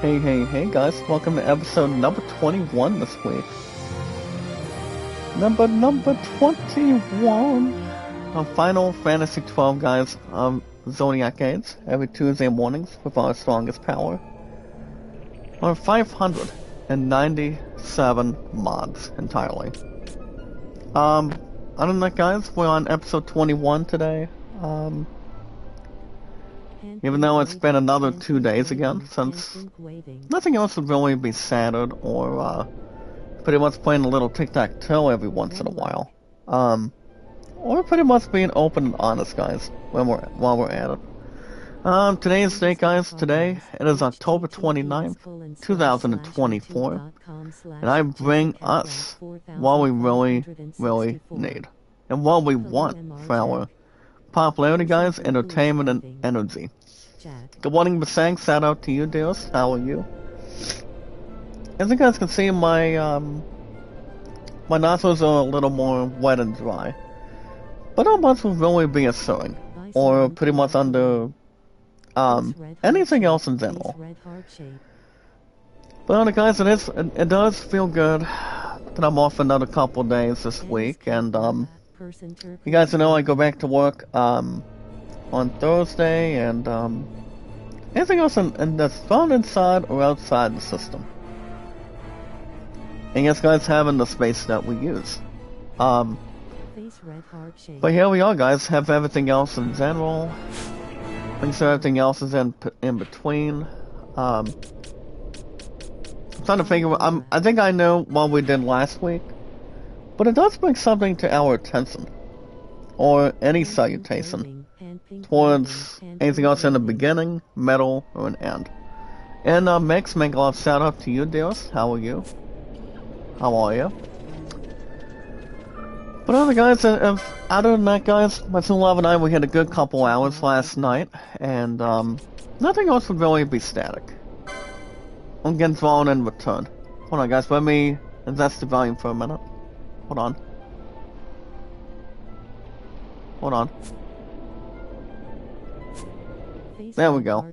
Hey guys, welcome to episode number 21 this week. Number 21 of Final Fantasy 12, guys, Zodiac Aids, every Tuesday mornings with our strongest power. Or 597 mods entirely. Other than that, guys, we're on episode 21 today. Even though it's been another 2 days again, since nothing else would really be saddened or, pretty much playing a little tic-tac-toe every once in a while. Or pretty much being open and honest, guys, while we're at it. Today's date, guys, today, it is October 29th, 2024, and I bring us what we really need, and what we want for our popularity, guys, entertainment, and energy. Good morning, Basang. Shout out to you, dears. How are you? As you guys can see, my nostrils are a little more wet and dry, but not much will really be assuring, or pretty much under anything else in general. But guys, it does feel good that I'm off another couple days this week, and you guys know I go back to work on Thursday, and anything else that's found inside or outside the system. And yes, guys, having the space that we use. But here we are, guys. Have everything else in general. Thinks everything else is in between. I'm trying to figure. I think I know what we did last week, but it does bring something to our attention, or any salutation towards anything else in the beginning, middle, or an end. And Mix, make a lot of shout out to you, dears. How are you? How are you? But other guys, other than that, guys, my son Love and I, we had a good couple hours last night, and nothing else would really be static. I'm getting thrown in return. Hold on, guys, let me adjust the volume for a minute. Hold on. Hold on. There we go.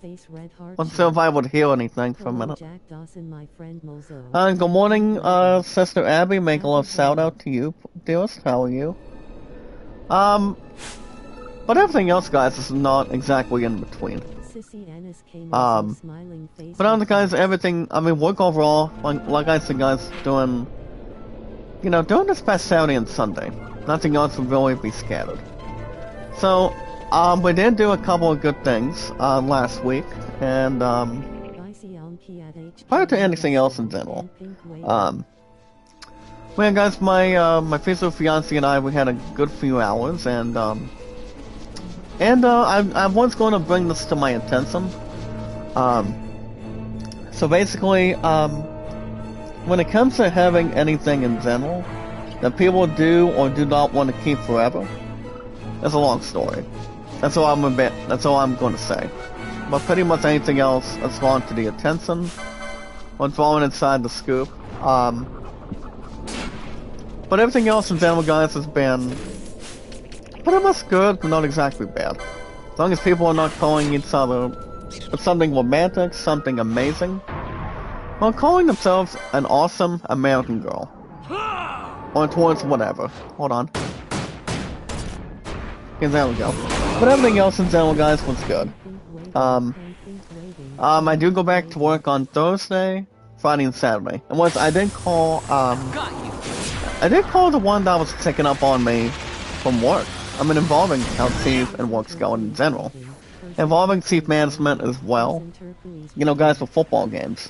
Let's see if I would hear anything for a minute. Good morning, Sister Abby. Make a little shout out to you, dearest. How are you? But everything else, guys, is not exactly in between. But other guys, everything, I mean, work overall, like I said, guys, doing this past Saturday and Sunday. Nothing else would really be scattered. So, we did do a couple of good things last week, and prior to anything else in general, well, guys, my future fiance and I, we had a good few hours, and I was going to bring this to my attention. So basically, when it comes to having anything in general that people do or do not want to keep forever, it's a long story. That's all I'm going to say. But pretty much anything else that's drawn to the attention, what's falling inside the scoop. But everything else in general, guys, has been pretty much good, but not exactly bad. As long as people are not calling each other with something romantic, something amazing, or calling themselves an awesome American girl. Or towards whatever. Hold on. Okay, there we go. But everything else in general, guys, was good. I do go back to work on Thursday, Friday, and Saturday. And I did call the one that was checking up on me from work. I mean, involving how Chief and work's going in general. Involving Chief Management as well. You know, guys, for football games.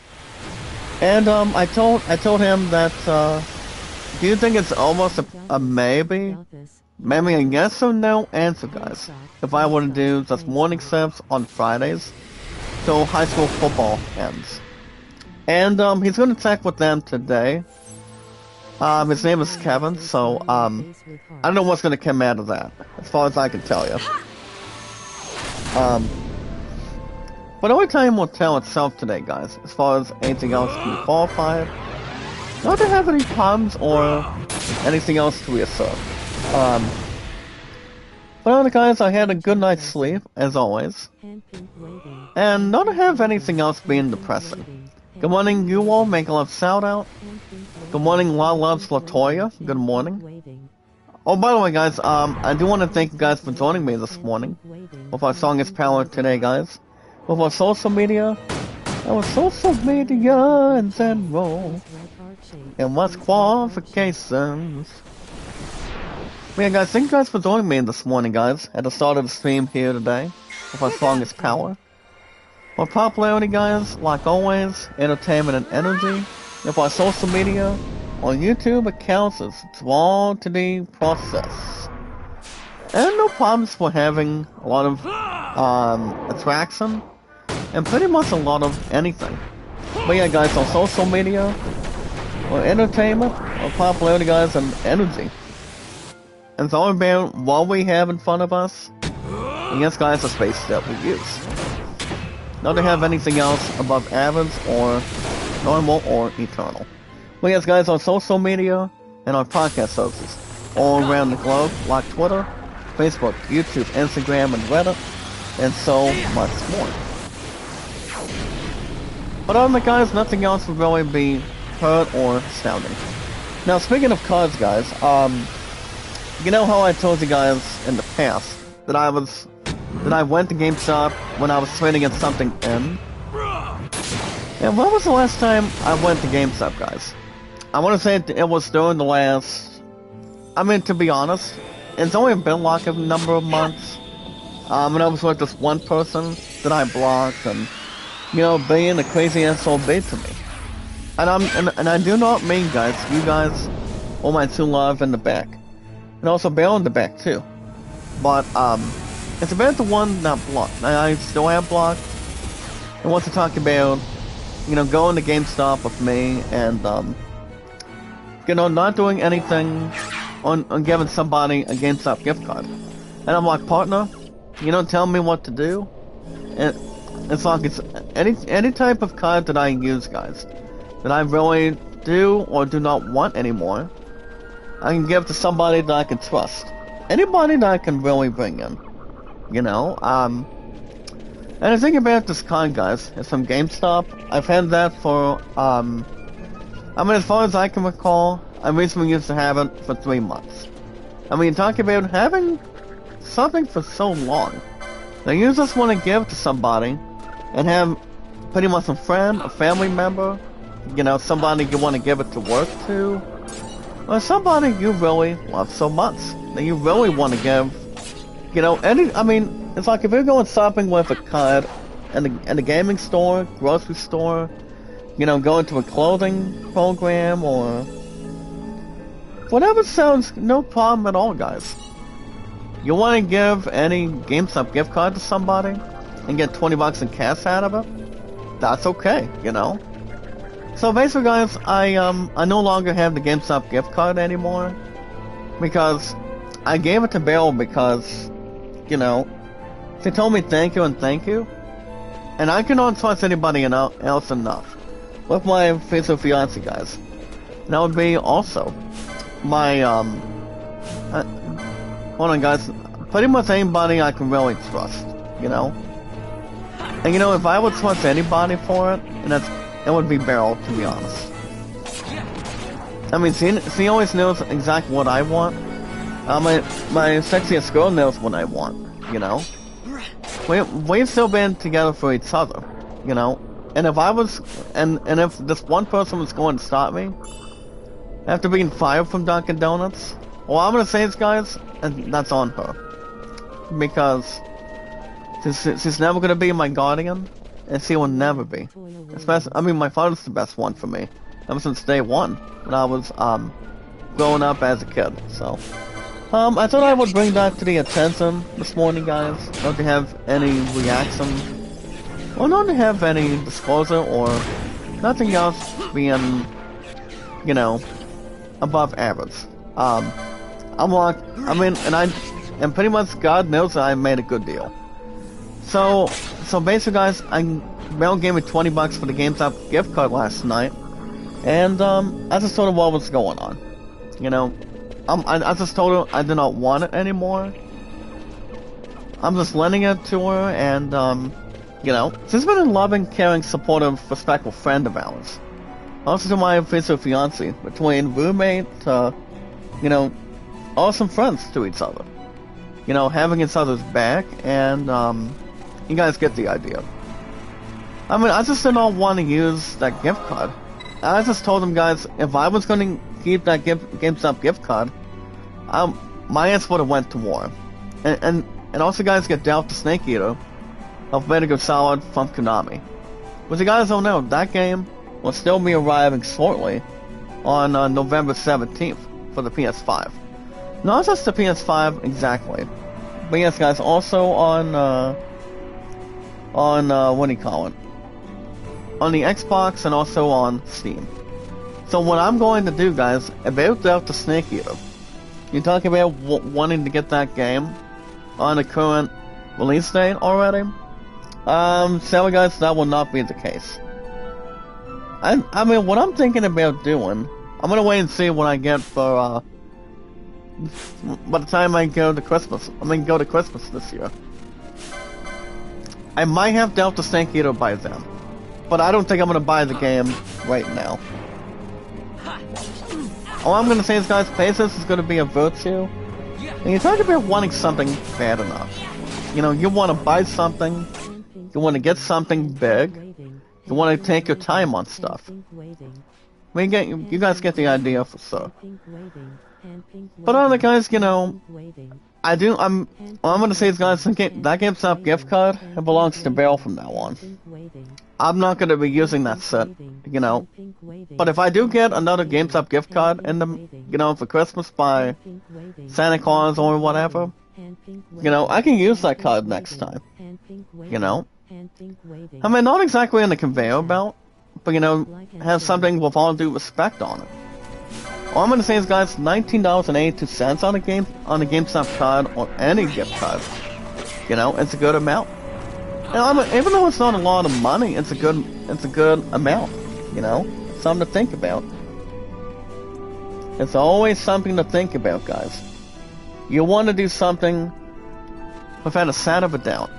And, I told him that, do you think it's almost a maybe? Maybe a yes or no answer, guys. If I were to do just morning shifts on Fridays till high school football ends. And he's gonna check with them today. His name is Kevin, so I don't know what's gonna come out of that, as far as I can tell you. But only time will tell itself today, guys, as far as anything else to be qualified. Not to have any problems or anything else to reassert. But other guys, I had a good night's sleep, as always. and not to have anything else being depressing. Good morning, you all. Make a love shout out. Good morning, La Loves Latoya. Good morning. Oh, by the way, guys, I do want to thank you guys for joining me this morning with our song is Power today, guys. With our social media, in general, and what's qualifications. But yeah, guys, thank you guys for joining me this morning, guys, at the start of the stream here today with our song is Power. For popularity, guys, like always, entertainment and energy, with our social media, on YouTube accounts, it's all to the process. And no problems for having a lot of attraction, and pretty much a lot of anything. But yeah, guys, on social media, or entertainment, or popularity, guys, and energy. And it's all about what we have in front of us, and yes, guys, the space that we use. Not to have anything else above average, or normal, or eternal. But yes, guys, on social media, and on podcast services, all around the globe, like Twitter, Facebook, YouTube, Instagram, and Reddit, and so much more. But other than that, guys, nothing else would really be heard or astounding. Now, speaking of cards, guys, you know how I told you guys in the past that I went to GameStop when I was trading in something in? And when was the last time I went to GameStop, guys? I want to say it was during the last... I mean, to be honest, it's only been like a number of months. And I was with this one person that I blocked, and, you know, being a crazy SOB to me. And I do not mean, guys, you guys, all my true love in the back. And also Bale in the back, too. But, it's about the one that blocked. I still have blocked. And want to talk about, you know, going to GameStop with me and, you know, not doing anything on giving somebody a GameStop gift card. And I'm like, partner, you know, tell me what to do. And it's like it's any type of card that I use, guys, that I really do or do not want anymore, I can give to somebody that I can trust. Anybody that I can really bring in. You know, and the thing about this card, guys, is from GameStop. I've had that for, I mean, as far as I can recall, I recently used to have it for 3 months. I mean, talk about having something for so long. Now, you just want to give to somebody, and have pretty much a friend, a family member, you know, somebody you want to give it to work to, or somebody you really love so much, that you really want to give, you know, I mean, it's like if you're going shopping with a card in the gaming store, grocery store, you know, going to a clothing program, or whatever, sounds no problem at all, guys. You want to give any GameStop gift card to somebody and get 20 bucks in cash out of it? That's okay, you know. So basically, guys, I no longer have the GameStop gift card anymore, because I gave it to Bill because, you know, she told me thank you and thank you, and I cannot trust anybody else enough with my future fiance, guys. And that would be also my hold on, guys, pretty much anybody I can really trust, you know. And you know, if I would trust anybody for it, and it would be Beryl, to be honest. I mean, she always knows exactly what I want. My sexiest girl knows what I want, you know. We've still been together for each other, you know. And if I was, and if this one person was going to stop me after being fired from Dunkin' Donuts, well, I'm gonna say this, guys, and that's on her, because she's never gonna be my guardian, and she will never be. Especially, I mean, my father's the best one for me ever since day one when I was growing up as a kid. So, I thought I would bring that to the attention this morning, guys. Not to have any reaction, or not to have any disclosure, or nothing else being, you know, above average. I'm like, I mean, and pretty much God knows that I made a good deal. So basically, guys, Mel gave me 20 bucks for the GameStop gift card last night, and I just told her what was going on. You know, I just told her I did not want it anymore, I'm just lending it to her, and, you know, she's been a loving, caring, supportive, respectful friend of ours. Also to my future fiancé, between roommate, you know, awesome friends to each other. You know, having each other's back, and, you guys get the idea. I mean, I just did not want to use that gift card. I just told them, guys, if I was going to keep that GameStop gift card, my ass would have went to war. And also, guys, get Doubt the Snake Eater of Metal Gear Solid from Konami. But you guys don't know, that game will still be arriving shortly on November 17th for the PS5. Not just the PS5 exactly, but yes, guys, also on what do you call it? On the Xbox and also on Steam. So what I'm going to do, guys, about Doubt the Snake Eater, you talk about wanting to get that game on the current release date already. Sorry guys, that will not be the case. I mean, what I'm thinking about doing, I'm gonna wait and see what I get for, by the time I go to Christmas. Go to Christmas this year. I might have Doubt the Snake Eater by then. But I don't think I'm gonna buy the game right now. All I'm gonna say is, guys, patience is gonna be a virtue. And you're talking about wanting something bad enough. You know, you want to buy something, you want to get something big, you want to take your time on stuff. You guys get the idea for sure. But other guys, you know, I'm gonna say is, guys, that GameStop gift card, it belongs to Bill from now on. I'm not gonna be using that set, you know. But if I do get another GameStop gift card in the, you know, for Christmas by Santa Claus or whatever, you know, I can use that card next time. You know? I mean, not exactly in the conveyor belt, but, you know, have something with all due respect on it. All I'm gonna say is, guys, $19.82 on a GameStop card or any gift card. You know, it's a good amount. You know, I mean, even though it's not a lot of money, it's a good amount. You know, it's something to think about. It's always something to think about, guys. You want to do something without a shadow of a doubt.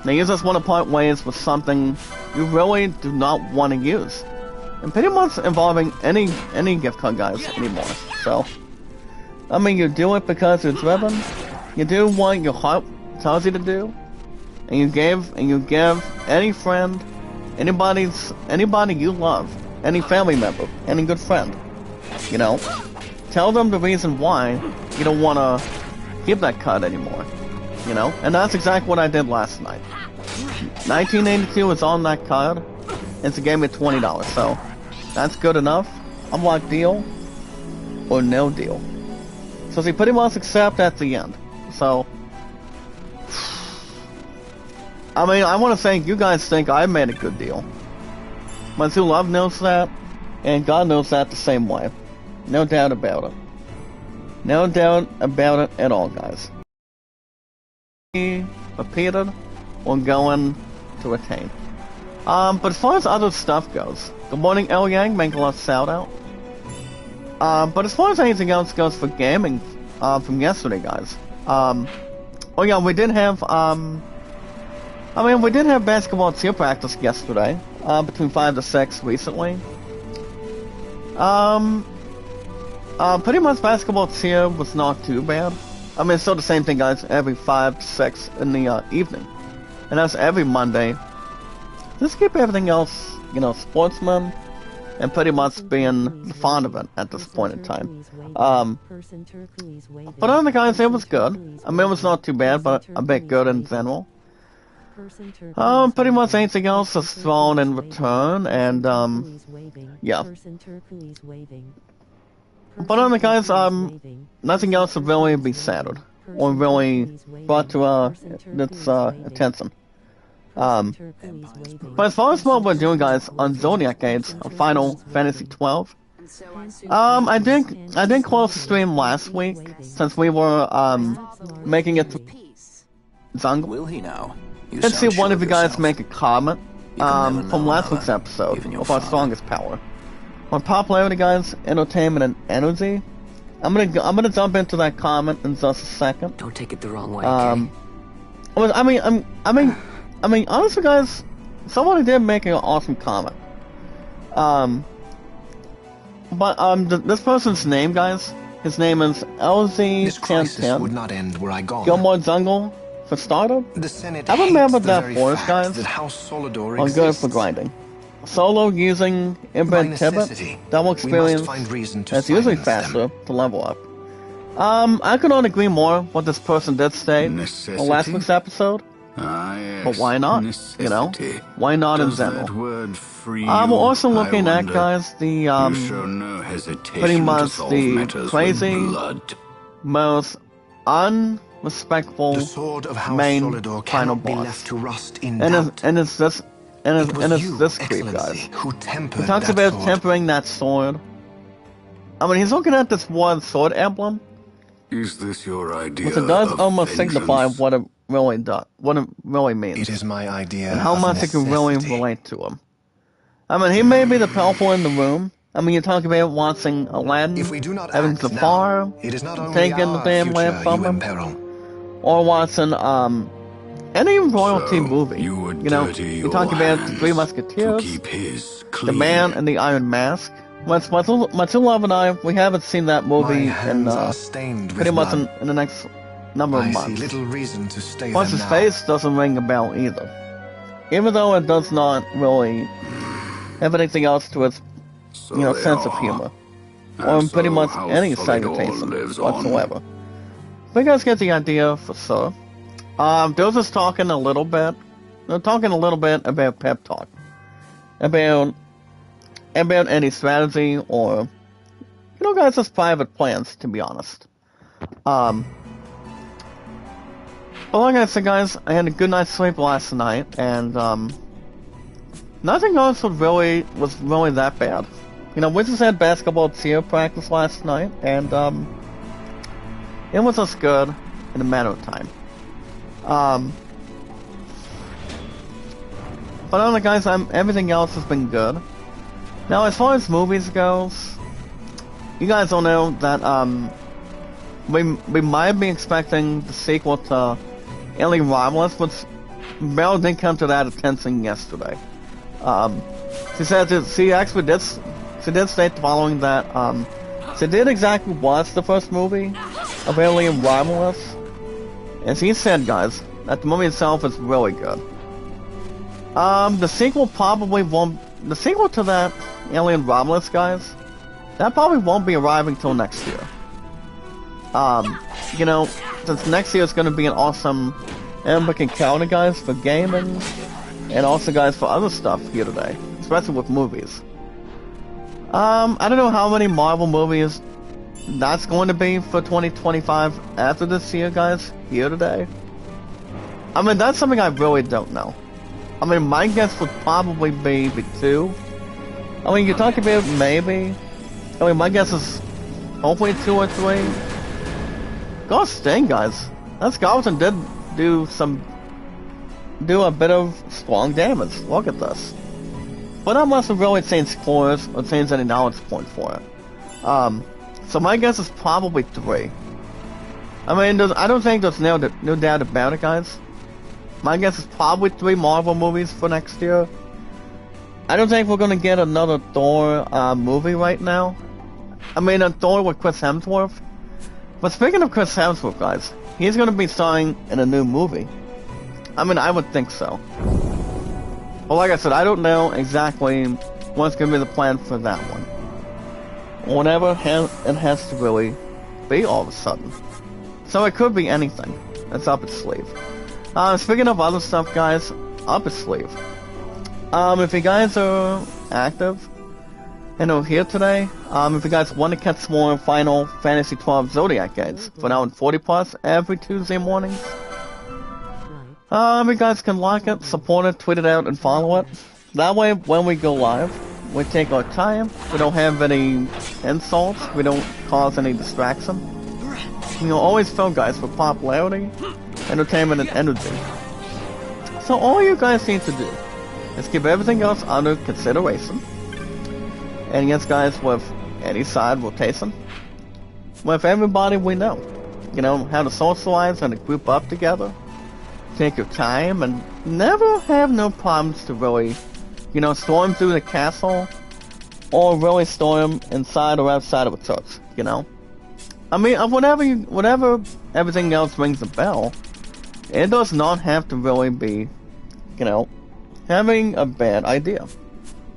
Now, you just want to part ways with something you really do not want to use. And pretty much involving any gift card, guys, anymore. So, I mean, you do it because you're driven. You do what your heart tells you to do. And you give any friend, anybody you love, any family member, any good friend, you know, tell them the reason why you don't want to give that card anymore, you know, and that's exactly what I did last night. 1982 is on that card, and she gave me $20, so that's good enough. Unlock deal, or no deal. So she pretty much accept at the end, so... I mean, I want to say, you guys think I made a good deal. My true love knows that, and God knows that the same way. No doubt about it. No doubt about it at all, guys. Repeated, we're going to retain. But as far as other stuff goes, good morning, El Yang, make a lot of shout out. But as far as anything else goes for gaming, from yesterday, guys, oh yeah, we did have, we did have basketball cheer practice yesterday, between 5 to 6 recently. Pretty much basketball cheer was not too bad. I mean, it's still the same thing, guys, every 5 to 6 in the evening. And that's every Monday. Just keep everything else, you know, sportsman, and pretty much being fond of it at this point in time. But other guys, it was good. I mean, it was not too bad, but a bit good in general. Pretty much anything else is thrown in return, and, yeah. But other guys, nothing else would really be settled, or really brought to, its, attention. But as far as what we're doing, guys, on Zodiac Games, on Final Fantasy 12, I didn't close the stream last week, since we were, making it to Jungle. Will he now? Let's see one of you guys make a comment from last week's episode of our strongest power. On popularity, guys, entertainment, and energy. I'm gonna jump into that comment in just a second. Don't take it the wrong way, okay? honestly, guys, somebody did make an awesome comment. This person's name, guys, his name is LZ1010. Would not end where I gone. Gilmore Jungle, for starter. The Senate I remember hates the that very force, fact guys. that House Solidor On good exists. for grinding. Solo using inbred Tibet, double experience, that's usually faster to level up. I could not agree more what this person did state on last week's episode. Yes. But why not? Necessity. You know? Why not in Does general? that word free We're also you, looking at, guys, the, you show no hesitation pretty much to solve the matters crazy, with blood. most unrespectful The sword of House main Solidor final cannot be boss. left to rust in And doubt. it's this creep, Excellency, guys. who tempered He talks that about sword. tempering that sword. I mean, he's looking at this one sword emblem, Is this your idea which it does of almost vengeance? signify what it really does, what it really means, It is my idea and how of much it can really necessity. relate to him. I mean, he may be the powerful in the room. I mean, you talk about watching Aladdin, If we do not having act Zafar, now, it is not only taking the our damn future lamp from you him, imperil. or watching any royalty So, movie. you would You know, dirty you talk your about the hands Three to Musketeers, keep his The clean. Man in the Iron Mask. My two love and I, we haven't seen that My movie in hands are stained with pretty much blood. in the next number of I see months. little reason to stay Plus, them his now. face doesn't ring a bell either. Even though it does not really have anything else to its, So you know, they sense of are. humor. And Or pretty so much House any Solidor salutation lives on. whatsoever. But you guys get the idea for sure. They was just talking a little bit. They're talking a little bit about pep talk. About any strategy or, you know, guys, just private plans, to be honest. But like I said, guys, I had a good night's sleep last night, and nothing else was really that bad. You know, we just had basketball cheer practice last night, and it was just good in a matter of time. But other guys, everything else has been good. Now, as far as movies goes, you guys all know that we might be expecting the sequel to Alien Romulus, which Mel did come to that attention yesterday. She said that she did state the following that she did exactly watch the first movie of Alien Romulus, and she said, guys, that the movie itself is really good. The sequel to that Alien Romulus, guys, that probably won't be arriving till next year. You know, since next year is going to be an awesome epic encounter, guys, for gaming, and also, guys, for other stuff here today, especially with movies. I don't know how many Marvel movies that's going to be for 2025 after this year, guys, here today. I mean, that's something I really don't know. I mean, my guess would probably be the 2. I mean, you're talking about maybe. I mean, my guess is hopefully 2 or 3. Gosh dang, guys. That skeleton did do a bit of strong damage. Look at this. But I must have really changed course or changed any knowledge point for it. So my guess is probably 3. I mean, I don't think there's no doubt about it, guys. My guess is probably 3 Marvel movies for next year. I don't think we're gonna get another Thor movie right now. I mean, a Thor with Chris Hemsworth. But speaking of Chris Hemsworth, guys, he's gonna be starring in a new movie. I mean, I would think so. But like I said, I don't know exactly what's gonna be the plan for that one. Whenever it has to really be all of a sudden. So it could be anything that's up its sleeve. Speaking of other stuff, guys, up its sleeve. If you guys are active and are here today, if you guys want to catch more Final Fantasy XII Zodiac guides for now in 40+ every Tuesday mornings, you guys can like it, support it, tweet it out, and follow it. That way, when we go live, we take our time, we don't have any insults, we don't cause any distraction. You'll always fill, guys, with popularity, entertainment, and energy. So all you guys need to do is keep everything else under consideration. And yes, guys, with any side rotation, with everybody we know, you know, how to socialize and to group up together take your time and never have no problems to really, you know, storm through the castle or really storm inside or outside of a church, you know? I mean, whatever everything else rings a bell, it does not have to really be, you know, having a bad idea.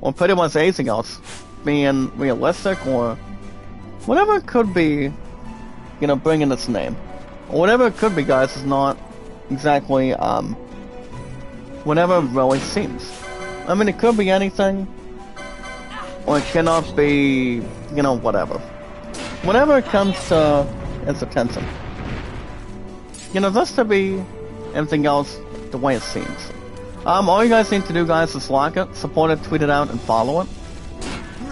Or pretty much anything else being realistic or whatever it could be, you know, bringing its name. Or whatever it could be, guys, is not exactly, whatever it really seems. I mean, it could be anything, or it cannot be, you know, whatever. Whenever it comes to its attention. You know, just to be everything else the way it seems. All you guys need to do, guys, is like it, support it, tweet it out, and follow it.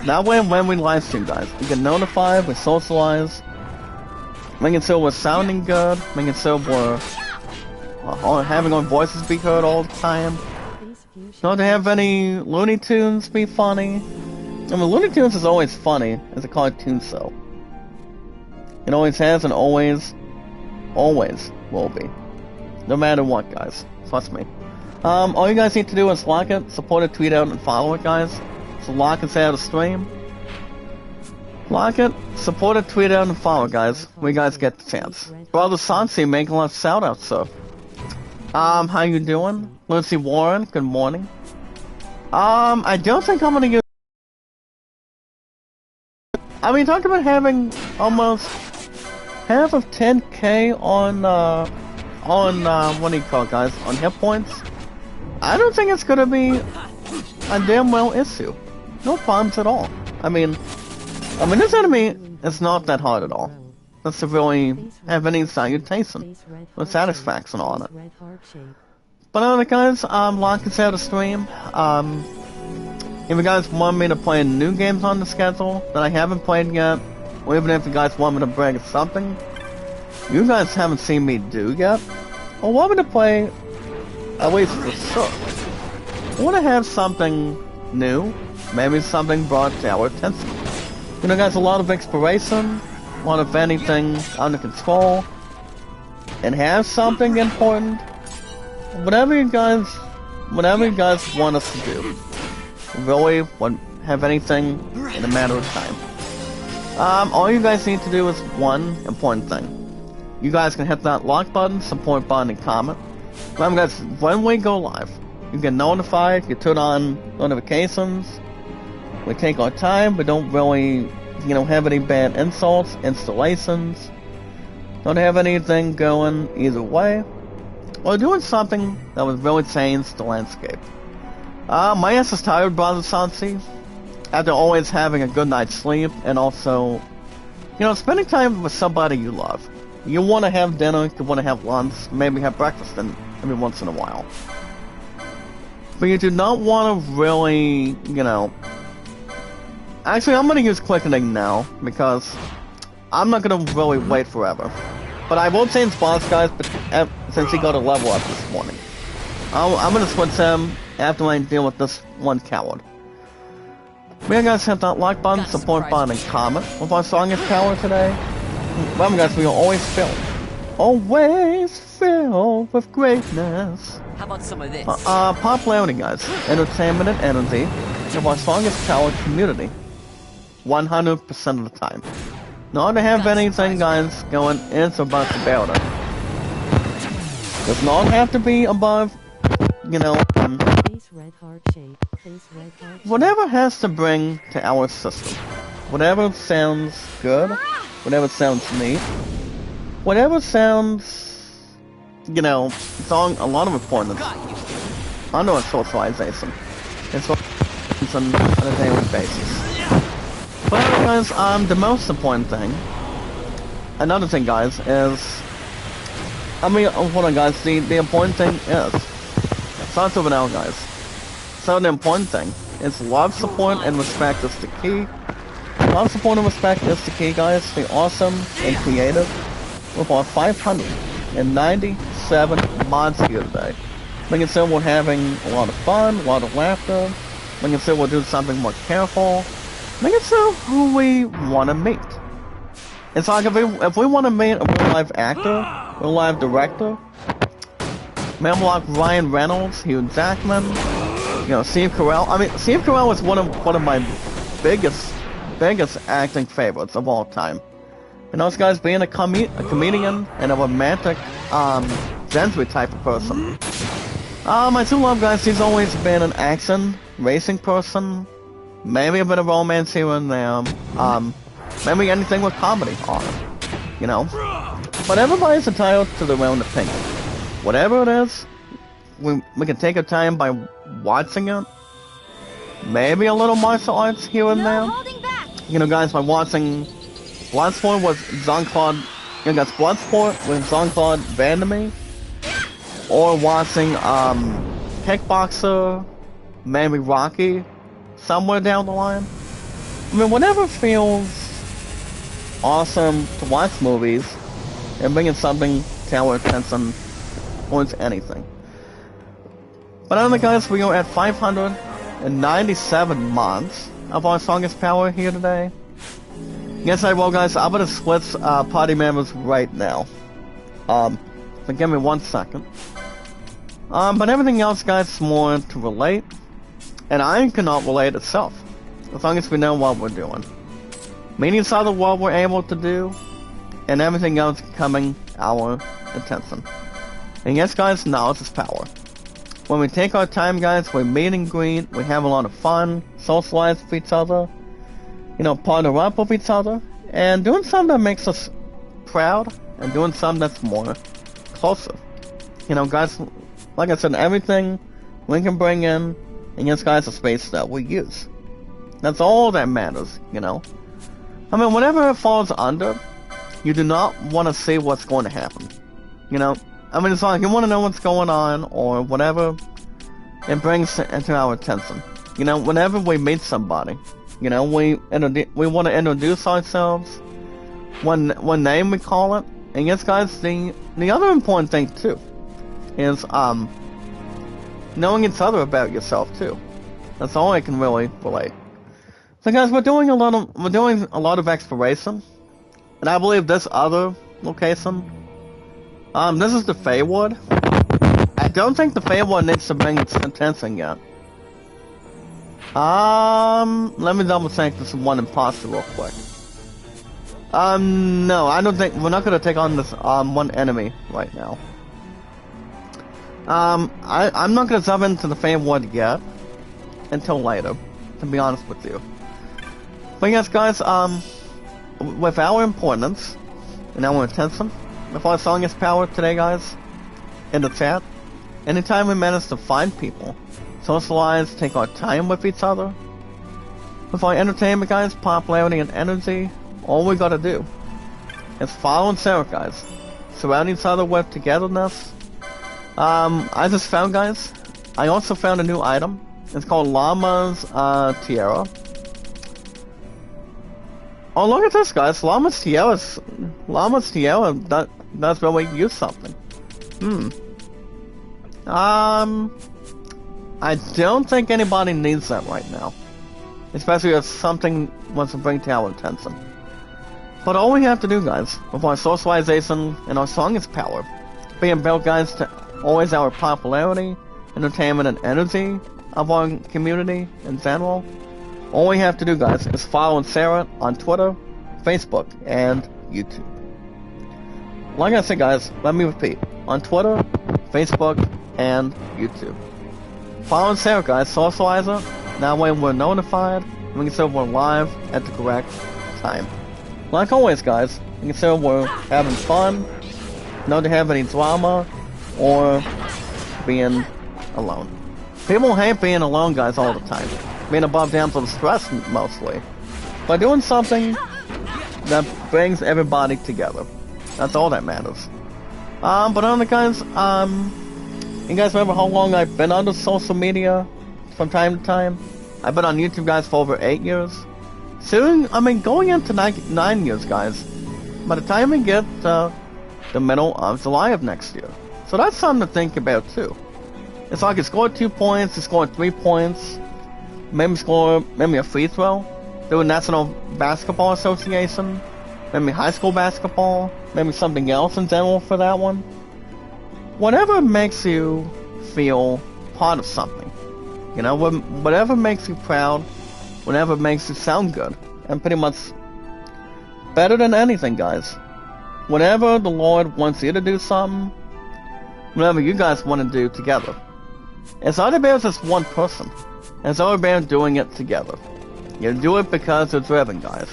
That way, when we live stream, guys, we get notified, we socialize, making sure we're sounding good, making sure we're having our voices be heard all the time. Not to have any Looney Tunes be funny. I mean, Looney Tunes is always funny as a cartoon show. It always has and always will be. No matter what, guys. Trust me. All you guys need to do is like it, support it, tweet out, and follow it, guys. So like and say out of stream. Like it, support it, tweet out, and follow it, guys. We guys get the chance. Brother Sansi making a lot of shout-outs, sir. How you doing? Lucy Warren, good morning. I don't think I'm gonna use... I mean, talk about having almost half of 10k on, what do you call it, guys? On hit points? I don't think it's gonna be a damn well issue. No problems at all. I mean, this enemy is not that hard at all. Just to really have any salutation with satisfaction on it. But other guys, like and say out of stream. If you guys want me to play new games on the schedule that I haven't played yet, or even if you guys want me to bring something you guys haven't seen me do yet, or want me to play, at least for sure, I want to have something new, maybe something brought to our attention. You know, guys, a lot of exploration, a lot of anything under control, and have something important. Whatever you guys want us to do. Really won't have anything in a matter of time. All you guys need to do is one important thing. You guys can hit that like button, support button, and comment. Remember, guys, when we go live, you get notified, you turn on notifications. We take our time, we don't really, you know, have any bad insults, installations. Don't have anything going either way. We're doing something that would really change the landscape. My ass is tired, Brother Sansi. After always having a good night's sleep, and also, you know, spending time with somebody you love. You want to have dinner, you want to have lunch, maybe have breakfast every once in a while. But you do not want to really, you know... Actually, I'm going to use quickening now, because I'm not going to really wait forever. But I will change boss, guys, but since he got a level up this morning. I'm going to switch him after I deal with this one coward. We guys hit that like button, support button, and comment with our strongest coward today. Remember, guys, we are always filled with greatness. How about some of this? Popularity, guys, entertainment and energy of our strongest coward community. 100% of the time. Not to have anything, guys, going into about the builder. Does not have to be above, you know, whatever has to bring to our system. Whatever sounds good, whatever sounds neat, whatever sounds, you know, it's on a lot of importance under our socialization. It's on a daily basis. But guys, the most important thing, another thing, guys, is, I mean, hold on, guys, the important thing is, it starts over now, guys. So the important thing is love, support, and respect is the key. Love, support, and respect is the key, guys. Stay awesome and creative. With our 597 mods here today. Making sure we're having a lot of fun, a lot of laughter. Making sure we'll do something more careful. Making sure who we want to meet. It's like if we want to meet a real live actor, real live director, Remember like Ryan Reynolds, Hugh Jackman, you know, Steve Carell. I mean, Steve Carell was one of my biggest acting favorites of all time. And those guys being a comedian and a romantic, gentry type of person. I do love, guys, he's always been an action, racing person. Maybe a bit of romance here and there. Maybe anything with comedy on it. You know? But everybody's entitled to their own opinion. Whatever it is, we can take our time by watching it. Maybe a little martial arts here and there. You know, guys, by watching Bloodsport with Jean-Claude... You know, guys, Bloodsport with Jean-Claude Van Damme. Or watching, Kickboxer, maybe Rocky, somewhere down the line. I mean, whatever feels awesome to watch movies and bringing something to our attention towards anything. But anyway, guys, we are at 597 months of our strongest power here today. Yes, I will, guys. I'm gonna switch party members right now. So give me 1 second. But everything else, guys, is more to relate. And I cannot relate itself, as long as we know what we're doing. Meaning inside the what we're able to do, and everything else coming our attention. And yes, guys, knowledge is power. When we take our time, guys, we meet and greet, we have a lot of fun, socialize with each other, you know, partner up with each other, and doing something that makes us proud, and doing something that's more closer. You know, guys, like I said, everything we can bring in, and yes, guys, the space that we use. That's all that matters, you know. I mean, whatever it falls under, you do not want to see what's going to happen. You know, I mean, it's like you want to know what's going on, or whatever it brings into our attention. You know, whenever we meet somebody, you know, we want to introduce ourselves, one name we call it, and yes, guys, the other important thing too is knowing each other about yourself too. That's all I can really relate. So, guys, we're doing a lot of exploration, and I believe this other location, this is the Feywood. I don't think the Feywood needs to bring its attention yet. Let me double check this one imposter real quick. No, I don't think we're not gonna take on this one enemy right now. I'm not gonna jump into the Feywood yet until later, to be honest with you. But yes, guys, with our importance and our attention, with our strongest power today, guys, in the chat, anytime we manage to find people, socialize, take our time with each other, with our entertainment, guys, popularity and energy, all we gotta do is follow and share, guys. Surround each other with togetherness. I just found, guys, I also found a new item. It's called Llama's Tiara. Oh, look at this, guys. Llama's Tiara does really use something. I don't think anybody needs that right now. Especially if something wants to bring to our attention. But all we have to do, guys, with our socialization and our strongest power, being built, guys, to always our popularity, entertainment, and energy of our community in general, all we have to do, guys, is follow and share it on Twitter, Facebook, and YouTube. Like I said, guys, let me repeat. On Twitter, Facebook, and YouTube. Follow and share it, guys. Socialize it. That way we're notified. We can say we're live at the correct time. Like always, guys, we can say we're having fun, not to have any drama, or being alone. People hate being alone, guys, all the time. Being above down to the stress, mostly. By doing something that brings everybody together. That's all that matters. But on the guys, you guys remember how long I've been on the social media from time to time? I've been on YouTube, guys, for over 8 years. Soon, I mean, going into 9 years, guys. By the time we get to the middle of July of next year. So that's something to think about, too. It's like you scored 2 points, you scored 3 points, maybe a free throw through a National Basketball Association, maybe high school basketball, maybe something else in general for that one. whatever makes you feel part of something. You know, whatever makes you proud, whatever makes you sound good, and pretty much better than anything, guys. Whatever the Lord wants you to do something, whatever you guys want to do together. It's not about just one person. It's all about doing it together. You do it because you're driven, guys.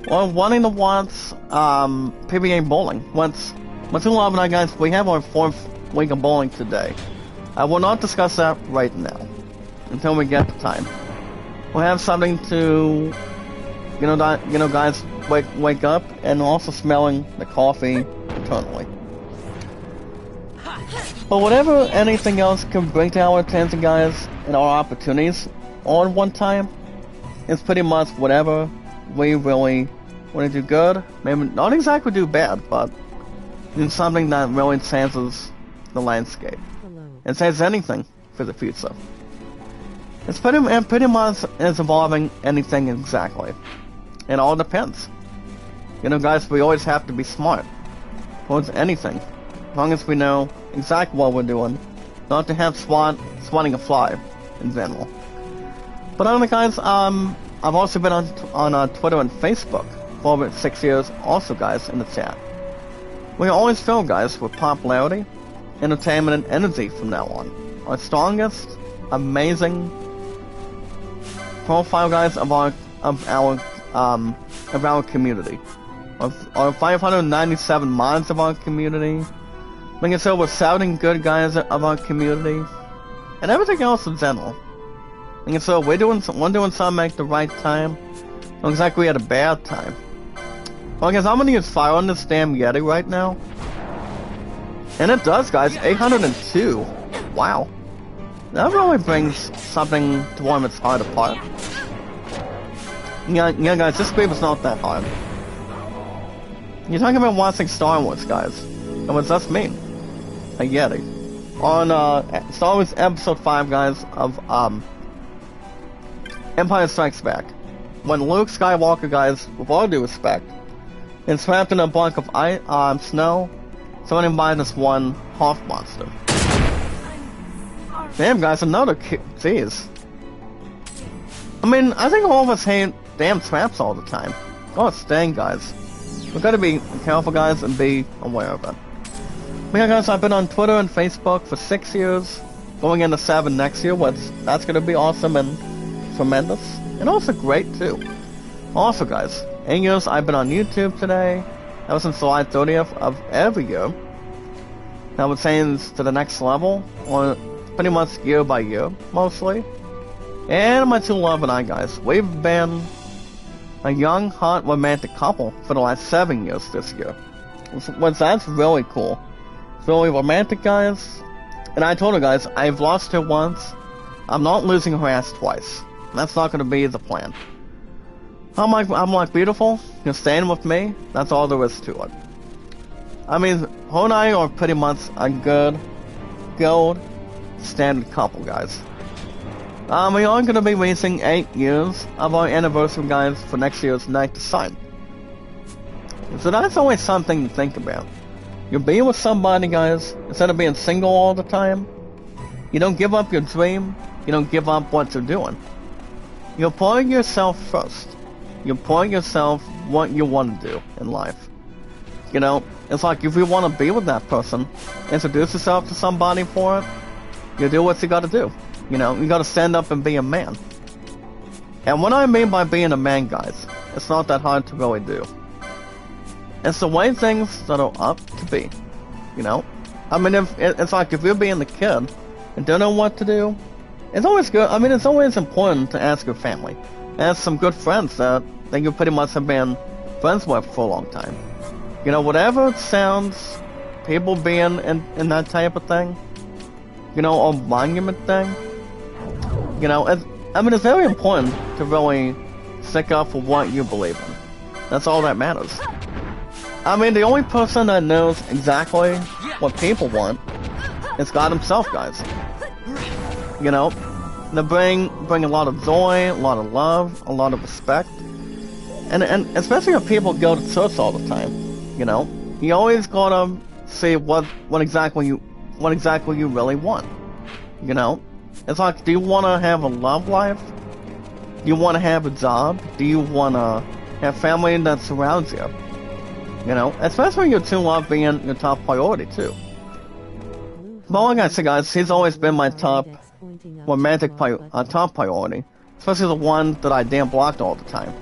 Well, wanting to watch PBA bowling. Once 11 guys, we have our 4th week of bowling today. I will not discuss that right now until we get the time. We'll have something to, guys, wake up and also smelling the coffee eternally. But whatever anything else can bring to our attention, guys, and our opportunities on one time, it's pretty much whatever we really want to do good. Maybe not exactly do bad, but do something that really changes the landscape. And says anything for the future. It's pretty much is involving anything exactly. It all depends. You know, guys, we always have to be smart towards anything, as long as we know exactly what we're doing, not to have swatting a fly in general. But other guys, I've also been on Twitter and Facebook for over 6 years, also, guys, in the chat. We always fill, guys, with popularity, entertainment, and energy from now on. Our strongest, amazing profile, guys, of our community. Our 597 mods of our community. Like I said, we're shouting good guys of our community, and everything else in general. Like I said, we're doing something at the right time. Looks like we had a bad time. Well, guys, I'm gonna use fire on this damn Yeti right now. And it does, guys, 802. Wow. That really brings something to warm its heart apart. Yeah, guys, this game is not that hard. You're talking about watching Star Wars, guys. And what's that mean? A Yeti. On, Star Wars Episode 5, guys, of, Empire Strikes Back. When Luke Skywalker, guys, with all due respect, is trapped in a block of snow, surrounded by this one Hoth monster. Damn, guys, another jeez. I mean, I think all of us hate damn traps all the time. Oh, staying, guys. We gotta be careful, guys, and be aware of it. But yeah, guys, I've been on Twitter and Facebook for 6 years, going into 7 next year, that's gonna be awesome and tremendous, and also great, too. Also, guys, 8 years I've been on YouTube today, ever since July 30th of every year. I would say it's to the next level, or pretty much year by year, mostly. And my 2 love and I, guys, we've been a young, hot, romantic couple for the last 7 years this year. That's really cool. It's really romantic, guys. And I told her, guys, I've lost her once. I'm not losing her ass twice. That's not going to be the plan. I'm like, beautiful, you're staying with me, that's all there is to it. I mean, her and I are pretty much a good, gold, standard couple, guys. We are going to be reaching 8 years of our anniversary, guys, for next year's Night to Sign. So that's always something to think about. You're being with somebody, guys, instead of being single all the time. You don't give up your dream, you don't give up what you're doing. You're putting yourself first. You're putting yourself what you want to do in life. You know, it's like if you want to be with that person, introduce yourself to somebody for it, you do what you gotta do. You know, you gotta stand up and be a man. And what I mean by being a man, guys, it's not that hard to really do. It's the way things that are up to be. You know? I mean, it's like if you're being the kid and don't know what to do, it's always good. I mean, it's always important to ask your family. Ask some good friends that you pretty much have been friends with for a long time. You know, whatever sounds, people being in that type of thing, you know, or monument thing, you know, I mean, it's very important to really stick up for what you believe in. That's all that matters. I mean, the only person that knows exactly what people want is God himself, guys. You know, they bring a lot of joy, a lot of love, a lot of respect, and especially if people go to church all the time. You know, you always gotta see what exactly you really want. You know, it's like, do you want to have a love life? Do you want to have a job? Do you want to have family that surrounds you? You know, especially your true love being your top priority too. But like I said, guys, he's always been my top romantic top priority, especially the one that I damn blocked all the time.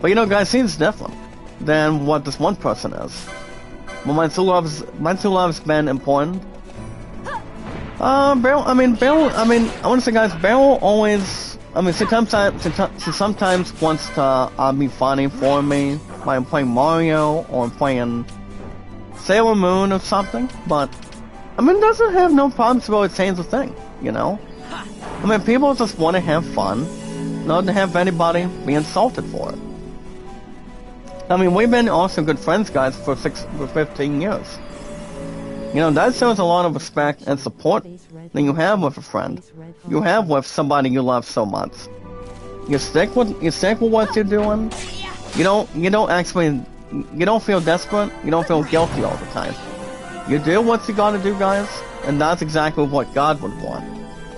But you know, guys, he's different than what this one person is. Well, my true love's been important. Beryl, I want to say, guys, Beryl always, she sometimes wants to be funny for me by playing Mario or playing Sailor Moon or something, but, doesn't have no problems really saying the thing, you know? People just want to have fun, not to have anybody be insulted for it. We've been also good friends, guys, for 15 years. You know, that shows a lot of respect and support that you have with a friend. You have with somebody you love so much. You stick with what you're doing. You don't feel desperate. You don't feel guilty all the time. You do what you gotta do, guys, and that's exactly what God would want.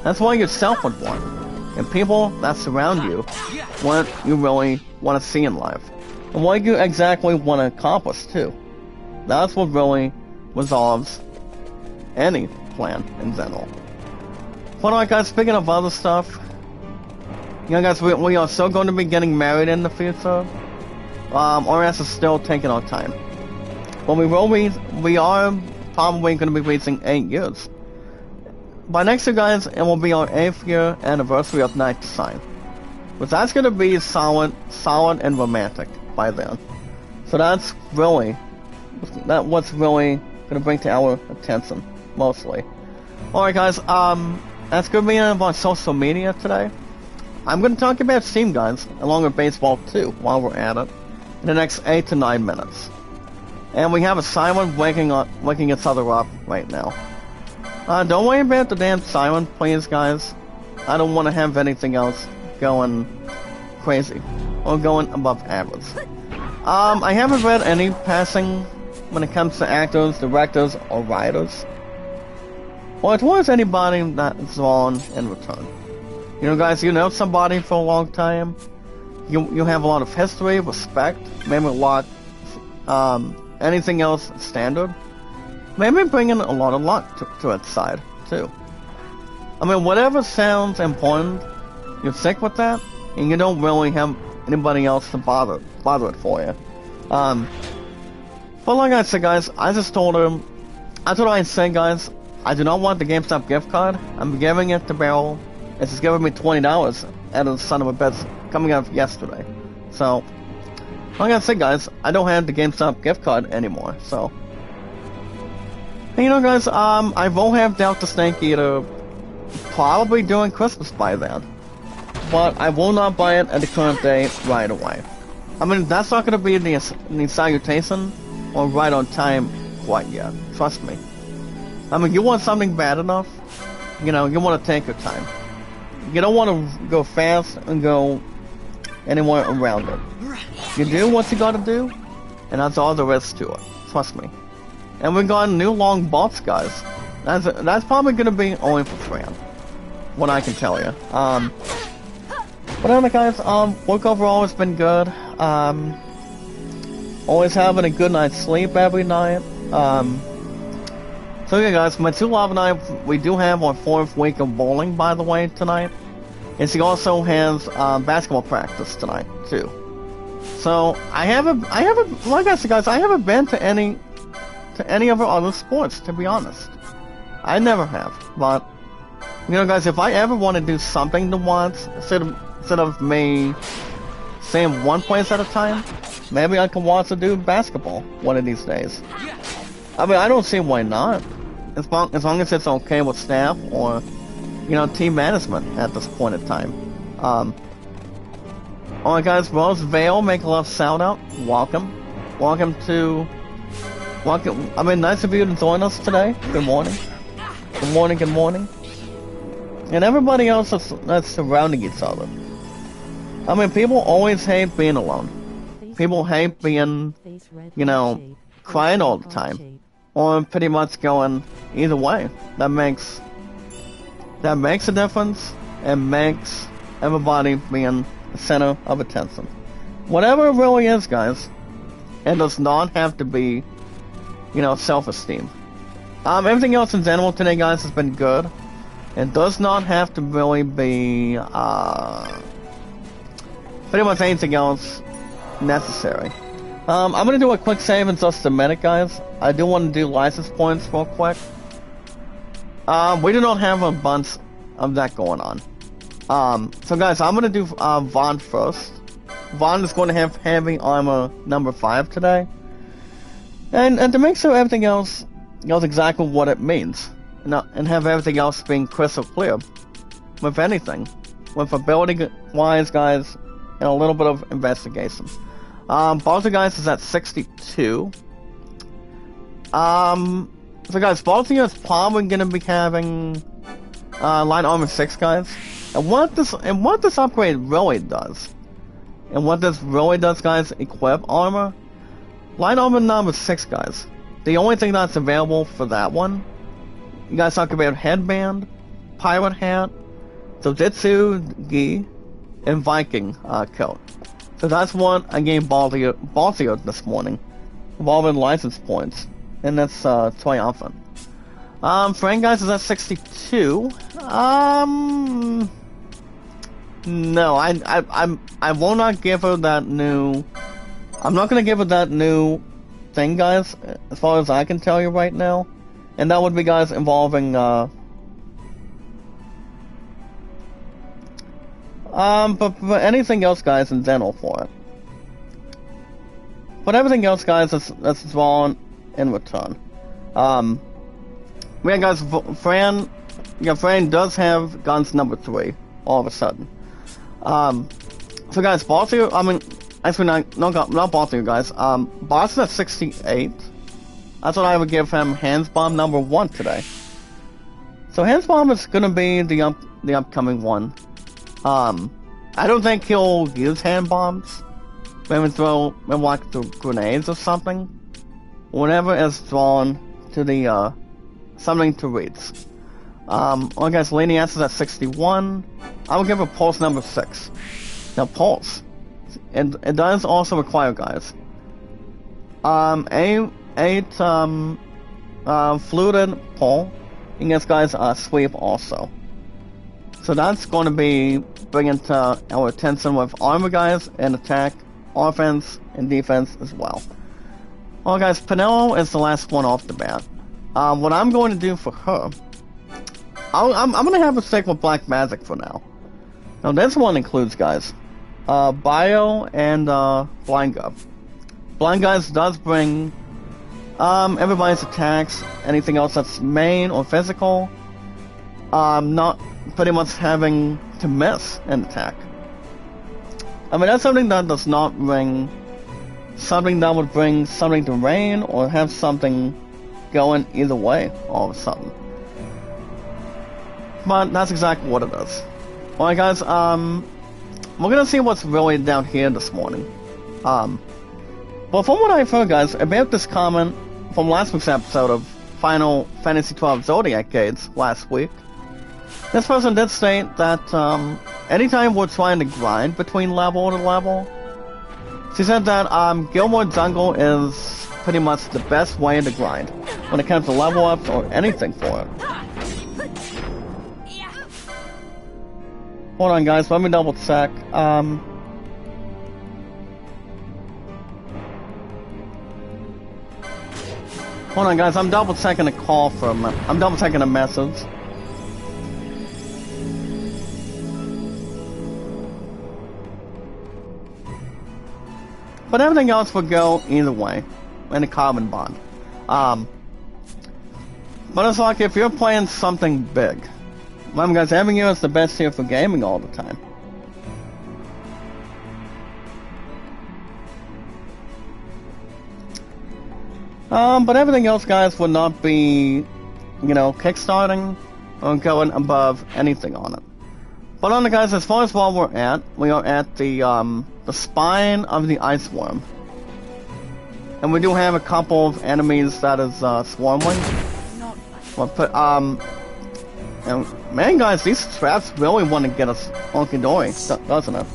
That's what yourself would want. And people that surround you, what you really want to see in life. And what you exactly want to accomplish, too. That's what really resolves any plan in general. But alright, guys, speaking of other stuff, you know, guys, we are still going to be getting married in the future. Or else it's still taking our time. But we are probably going to be reaching 8 years. By next year, guys, it will be our 8th year anniversary of Night to Sign. But that's going to be solid and romantic by then. So that's what's really going to bring to our attention, mostly. Alright, guys, that's going to be on our social media today. I'm going to talk about Steam, guys, along with baseball, too, while we're at it, in the next 8 to 9 minutes. And we have a siren waking each other up right now. Don't worry about the damn siren, please, guys. I don't want to have anything else going crazy or going above average. I haven't read any passing when it comes to actors, directors, or writers, or towards anybody that's on in return. You know, guys, you know somebody for a long time. You have a lot of history, respect, maybe a lot, anything else standard. Maybe bringing a lot of luck to its side, too. Whatever sounds important, you stick with that, and you don't really have anybody else to bother it for you. But like I said, guys, I just told her, that's what I said, guys, I do not want the GameStop gift card. I'm giving it to Beryl. It's just giving me $20 out of the son of a bitch coming out yesterday. So, like I said, guys, I don't have the GameStop gift card anymore, so. And you know, guys, I will have Delta Snake Eater probably during Christmas by then. But I will not buy it at the current day right away. That's not going to be the salutation or right on time quite yet. Trust me. You want something bad enough, you know, you want to take your time. You don't want to go fast and go anywhere around it. You do what you gotta do, and that's all there is to it. Trust me. And we got new long bolts, guys. That's probably gonna be only for Fran. What I can tell you. But anyway, guys, work overall has been good. Always having a good night's sleep every night. So yeah, guys, my 2 love and I, we do have our 4th week of bowling, by the way, tonight. And she also has basketball practice tonight too. So I haven't, like I said, guys, I haven't been to any of our other sports, to be honest. I never have. But you know, guys, if I ever want to do something to once, instead of me staying one place at a time, maybe I can want to do basketball one of these days. I don't see why not. As long as it's okay with staff or, you know, team management at this point in time. Alright, guys, Rose Vale, make a love shout out. Welcome. Nice of you to join us today. Good morning. Good morning. And everybody else that's surrounding each other. People always hate being alone. People hate being, you know, crying all the time. or pretty much going either way. That makes a difference and makes everybody being the center of attention. Whatever it really is, guys, it does not have to be, self-esteem. Everything else in general today, guys, has been good. It does not have to really be, pretty much anything else necessary. I'm gonna do a quick save in just a minute, guys. I do want to do license points real quick. We do not have a bunch of that going on. So guys, I'm gonna do Vaughn first. Vaughn is going to have heavy armor number 5 today. And to make sure everything else knows exactly what it means. And have everything else being crystal clear. With anything. With ability-wise, guys, and a little bit of investigation. Balzer, guys, is at 62. So guys, Balzer is probably gonna be having light armor 6, guys. And what this upgrade really does, guys, equip armor. Light armor number 6, guys. The only thing that's available for that one, you guys talk about headband, pirate hat, Zodiac gi, and Viking coat. So that's what I gave Balzer this morning, involving license points, and that's triumphant. Frank, guys, is at 62. No, I will not give her that new. I'm not gonna give her that new thing, guys. As far as I can tell you right now, and that would be, guys, involving but anything else, guys, in general for it. But everything else, guys, that's drawn in return. Yeah, guys, Fran does have guns number 3 all of a sudden. So guys, Balzer, actually not Balzer, guys. Boss is at 68. That's what I would give him hands bomb number 1 today. So hands bomb is gonna be the upcoming one. I don't think he'll use hand bombs. Maybe like the grenades or something. Whenever it's drawn to the something to reads. Well, guys, Lanias is at 61. I will give a pulse number 6. Now, pulse. It does also require, guys, 8 fluted pull. And yes, guys, sweep also. So that's going to be bringing to our attention with armor, guys, and attack, offense, and defense as well. Well, guys, Pinello is the last one off the bat. What I'm going to do for her, I'm going to have a stick with Black Magic for now. Now, this one includes, guys, Bio and Blind Gov. Blind Guys does bring everybody's attacks, anything else that's main or physical, not pretty much having to miss an attack. That's something that does not bring something that would bring something to rain or have something going either way all of a sudden. But that's exactly what it is. Alright, guys, we're gonna see what's really down here this morning. But from what I've heard, guys, about this comment from last week's episode of Final Fantasy XII Zodiac Gates last week, this person did state that anytime we're trying to grind between level to level, she said that Gilmore Jungle is pretty much the best way to grind when it comes to level ups or anything for it. Hold on, guys, let me double check. Hold on, guys, I'm double checking a call from. I'm double checking a message. But everything else would go either way, in a carbon bond. But it's like if you're playing something big, remember, guys, having you is the best here for gaming all the time. But everything else, guys, would not be, kickstarting or going above anything on it. But on the, guys, as far as we are at the spine of the ice worm. And we do have a couple of enemies that is swarming. But and man, guys, these traps really want to get us honky-dory, doesn't it?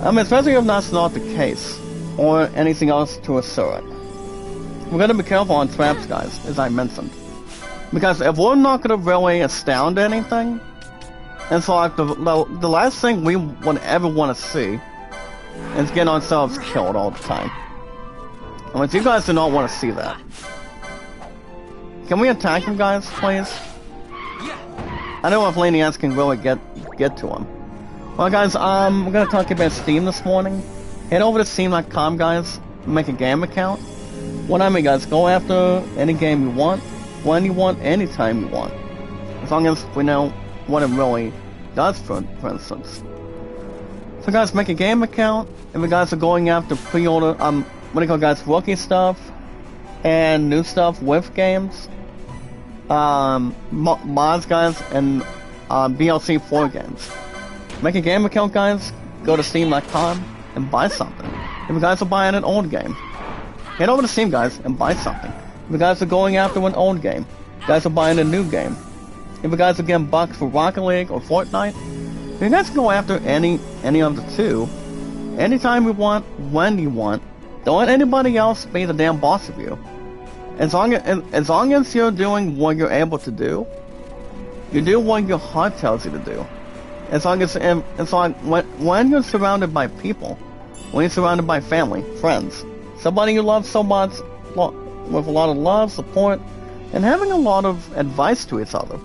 I mean, especially if that's not the case, or anything else to assert. We're gonna be careful on traps, guys, as I mentioned. Because if we're not gonna really astound anything, and so like the last thing we would ever want to see is get ourselves killed all the time. I mean, you guys do not want to see that. Can we attack him, guys, please? I don't know if Lanians can really get to him. Well, guys, we're gonna talk about Steam this morning. Head over to Steam.com, guys. Make a game account. What I mean, guys, go after any game you want, when you want, anytime you want. As long as we know what it really does, for instance. So, guys, make a game account. If you guys are going after pre-order, what do you call, guys, rookie stuff and new stuff with games, mods, guys, and DLC for games. Make a game account, guys. Go to Steam.com and buy something. If you guys are buying an old game, head over to Steam, guys, and buy something. If you guys are going after an old game, you guys are buying a new game. If you guys are getting bucks for Rocket League or Fortnite, you guys can go after any of the two, anytime you want, when you want. Don't let anybody else be the damn boss of you. As long as you're doing what you're able to do, you do what your heart tells you to do. As long as when you're surrounded by people, when you're surrounded by family, friends, somebody you love so much, with a lot of love, support, and having a lot of advice to each other,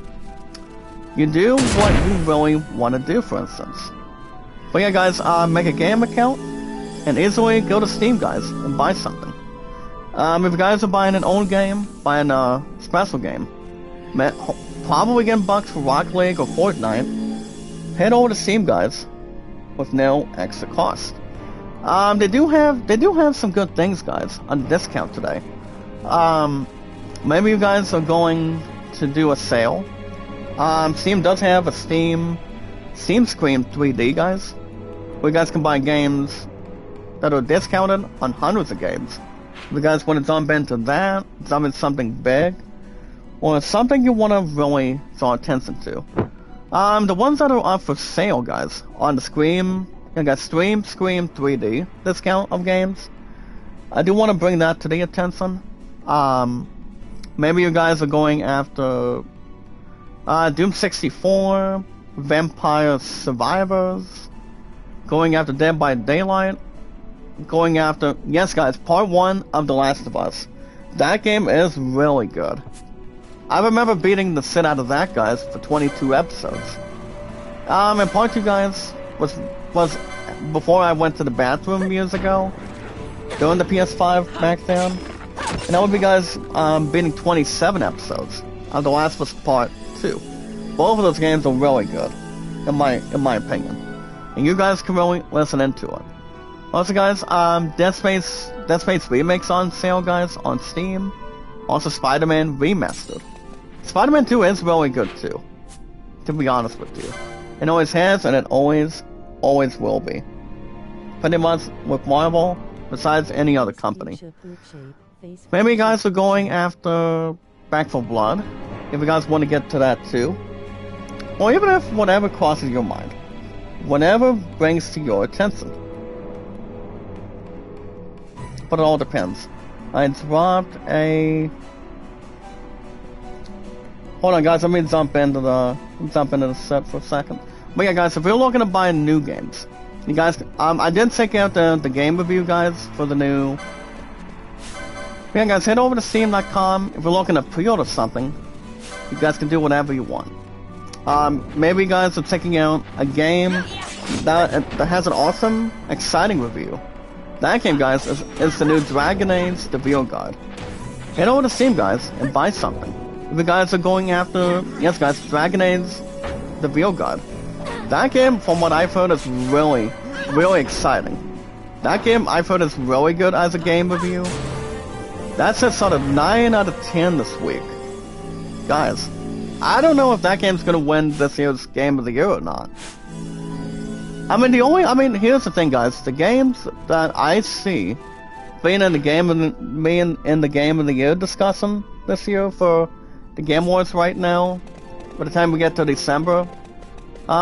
you do what you really want to do, for instance. But yeah, guys, make a game account and easily go to Steam, guys, and buy something. If you guys are buying an old game, buying a special game, probably getting bucks for Rocket League or Fortnite, head over to Steam, guys, with no extra cost. They do have some good things, guys, on discount today. Maybe you guys are going to do a sale. Steam does have a Steam Screen 3D, guys, where you guys can buy games that are discounted on hundreds of games. If you guys want to jump into that, jump into something big, or something you want to really draw attention to. The ones that are up for sale, guys, on the Scream, you got Scream 3D discount of games. I do want to bring that to the attention. Maybe you guys are going after Doom 64, Vampire Survivors, going after Dead by Daylight, going after, yes, guys, part 1 of The Last of Us. That game is really good. I remember beating the shit out of that, guys, for 22 episodes. And part 2, guys, was before I went to the bathroom years ago, during the PS5 back then. And that would be, guys, beating 27 episodes of The Last of Us Part 2. Both of those games are really good, in my opinion. And you guys can really listen into it. Also, guys, Dead Space Remake's on sale, guys, on Steam. Also, Spider-Man Remastered. Spider-Man 2 is really good, too, to be honest with you. It always has, and it always will be. Pretty much with Marvel, besides any other company. Maybe you guys are going after Back 4 Blood, if you guys want to get to that, too. Or even if whatever crosses your mind. Whatever brings to your attention. But it all depends. I dropped a... Hold on, guys, let me jump into the set for a second. But yeah, guys, if you're looking to buy new games, you guys, I did check out the game review, guys, for the new... Yeah, guys, head over to Steam.com. If you're looking to pre-order something, you guys can do whatever you want. Maybe you guys are checking out a game that has an awesome, exciting review. That game, guys, is the new Dragon Age The Real Guide. Head over to Steam, guys, and buy something. If you guys are going after, yes, guys, Dragon Age The Real Guide. That game, from what I've heard, is really, really exciting. That game, I've heard, is really good as a game review. That's a sort of 9 out of 10 this week. Guys, I don't know if that game's gonna win this year's Game of the Year or not. I mean, here's the thing, guys. The games that I see being in the game and being in the game of the year discussion this year for the Game Awards right now. By the time we get to December,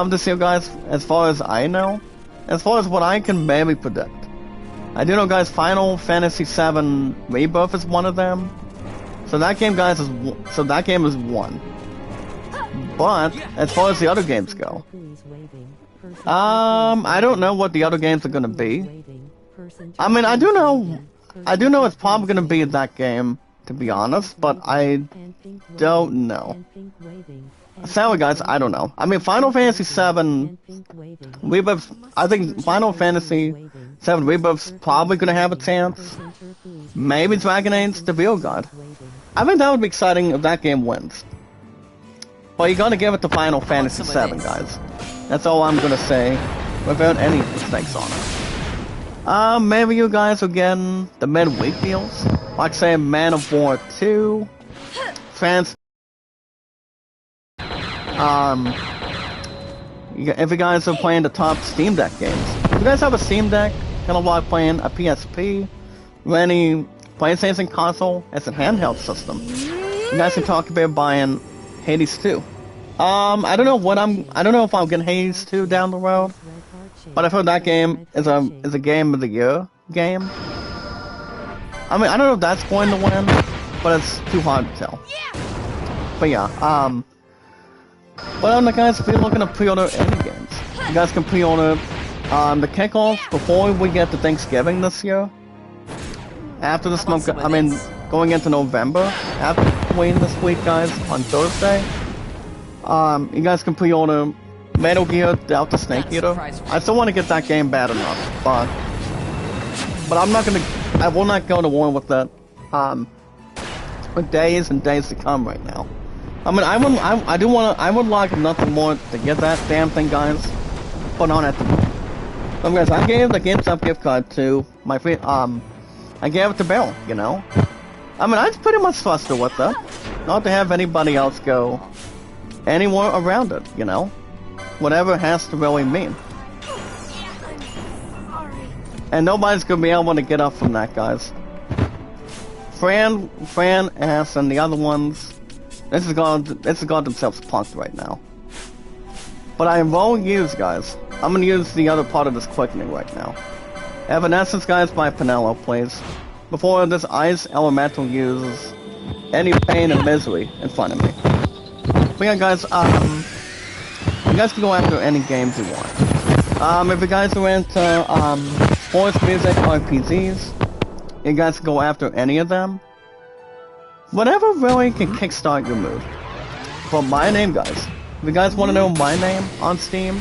this year, guys, as far as I know, as far as what I can maybe predict, I do know, guys, Final Fantasy VII Rebirth is one of them. So that game, guys, is one. But as far as the other games go, I don't know what the other games are gonna be. I mean, I do know it's probably gonna be that game, to be honest, but I don't know. Sorry, guys, I don't know. I mean, Final Fantasy VII Rebirth, I think Final Fantasy VII Rebirth's probably gonna have a chance. Maybe Dragon Age the Real God. I think that would be exciting if that game wins. But you gotta give it to Final Fantasy VII, guys. That's all I'm gonna say, without any mistakes on it. Maybe you guys are getting the midweek deals. Like say Man of War 2, Fans. If you guys are playing the top Steam Deck games. If you guys have a Steam Deck, kind of like playing a PSP, or any PlayStation console as a handheld system, you guys can talk about buying Hades 2. I don't know if I'm getting Hades 2 down the road, but I've heard that game is a Game of the Year game. I mean, I don't know if that's going to win, but it's too hard to tell. But yeah, but guys, if you're looking to pre-order any games, you guys can pre-order the kickoff before we get to Thanksgiving this year. After this month, I mean, going into November, after Halloween this week, guys, on Thursday, you guys can pre-order Metal Gear Delta Snake Eater. I still want to get that game bad enough, but I will not go to war with that, for days and days to come right now. I mean, I would like nothing more to get that damn thing, guys, but not at the moment. So guys, I gave the GameStop gift card to my friend, I gave it to Bill, you know? I mean, I was pretty much trusted with it. Not to have anybody else go anywhere around it, you know? Whatever it has to really mean. And nobody's gonna be able to get up from that, guys. Fran, S, and the other ones, this has got themselves punked right now. But I won't use, guys. I'm gonna use the other part of this quickening right now. Evanescence, guys, by Pinello, please. Before this ice elemental uses any pain and misery in front of me. But yeah, guys, you guys can go after any games you want. If you guys are into, sports, music, RPGs, you guys can go after any of them. Whatever really can kickstart your mood. But my name, guys, if you guys want to know my name on Steam,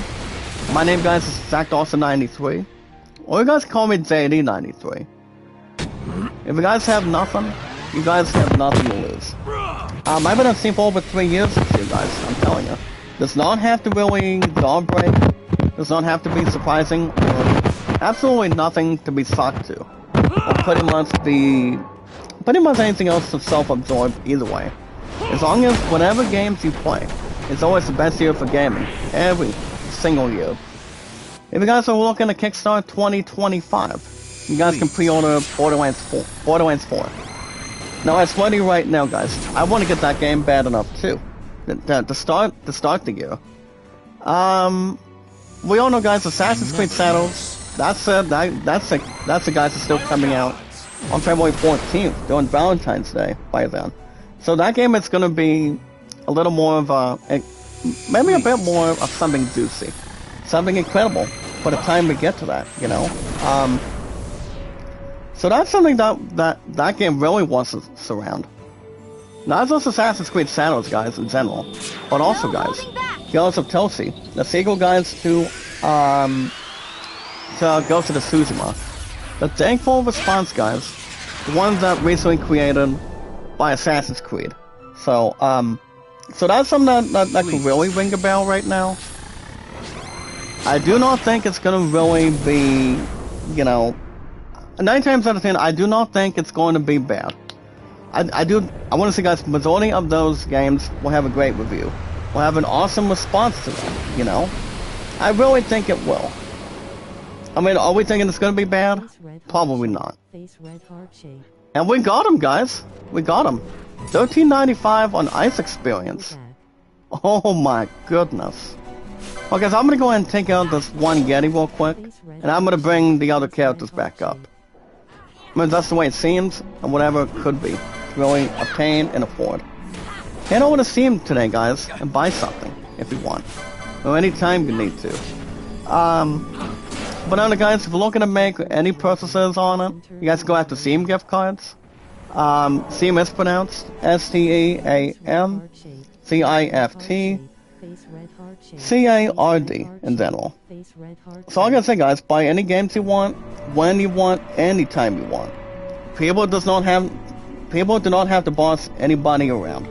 my name, guys, is ZachDawson93. Or you guys can call me JD93. If you guys have nothing, you guys have nothing to lose. I've been on Steam for over 3 years with you guys, I'm telling you. Does not have to really jaw-break, does not have to be surprising, or absolutely nothing to be sucked to. Or pretty much anything else is self-absorbed either way. As long as whatever games you play, it's always the best year for gaming. Every single year. If you guys are looking to kickstart 2025, you guys can pre-order Borderlands 4. Now, I swear to you right now, guys, I want to get that game bad enough too. To start the year. We all know, guys, Assassin's Creed Shadows. That's the guys that's still coming out on February 14th, during Valentine's Day by then. So that game is going to be a little more of maybe a bit more of something juicy. Something incredible, by the time we get to that, you know? So that's something that game really wants to surround. Not just Assassin's Creed Shadows, guys, in general, but also, guys, Ghost of Tosi, the sequel, guys, to Ghost of Tsushima. The thankful response, guys, the ones that recently created by Assassin's Creed. So that's something that can really ring a bell right now. I do not think it's gonna really be, you know, 9 times out of 10, I do not think it's going to be bad. I want to say, guys, majority of those games will have a great review. Will have an awesome response to them, you know? I really think it will. I mean, are we thinking it's gonna be bad? Probably not. And we got him, guys. We got him. 1395 on ice experience. Oh my goodness. Okay, so I'm gonna go ahead and take out this one Yeti real quick, and I'm gonna bring the other characters back up. I mean, that's the way it seems, and whatever it could be. It's really obtain and afford. Head over to Steam today, guys, and buy something if you want, or anytime you need to. But other guys, if you're looking to make any purchases on it, you guys go after Steam gift cards. Steam is pronounced SteamCiftCard in general. So like I said, guys, buy any games you want, when you want, anytime you want. People do not have to boss anybody around.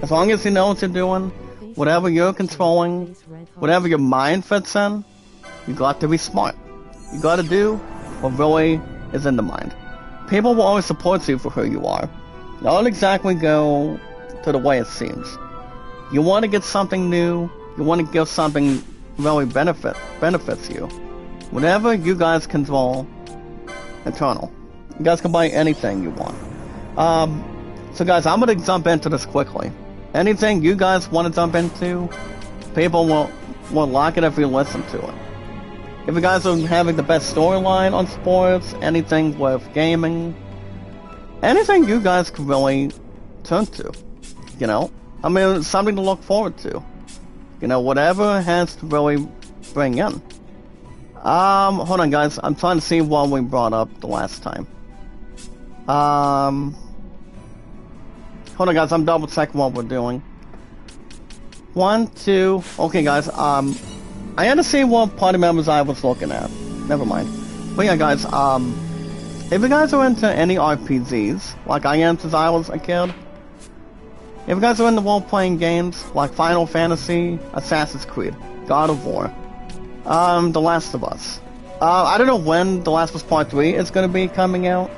As long as you know what you're doing, whatever you're controlling, whatever your mind fits in, you got to be smart. You got to do what really is in the mind. People will always support you for who you are. Don't exactly go to the way it seems. You want to get something new. You want to give something really benefits you. Whatever you guys control, internal. You guys can buy anything you want. So guys, I'm gonna jump into this quickly. Anything you guys want to jump into, people will like it if you listen to it. If you guys are having the best storyline on sports, anything with gaming, anything you guys can really turn to, you know? I mean, it's something to look forward to. You know, whatever has to really bring in. Hold on, guys. I'm trying to see what we brought up the last time. Hold on, guys. I'm double checking what we're doing. 1, 2. Okay, guys. I had to see what party members I was looking at. Never mind. But yeah, guys. If you guys are into any RPGs, like I am since I was a kid. If you guys are into role-playing games like Final Fantasy, Assassin's Creed, God of War, The Last of Us. I don't know when The Last of Us Part 3 is going to be coming out.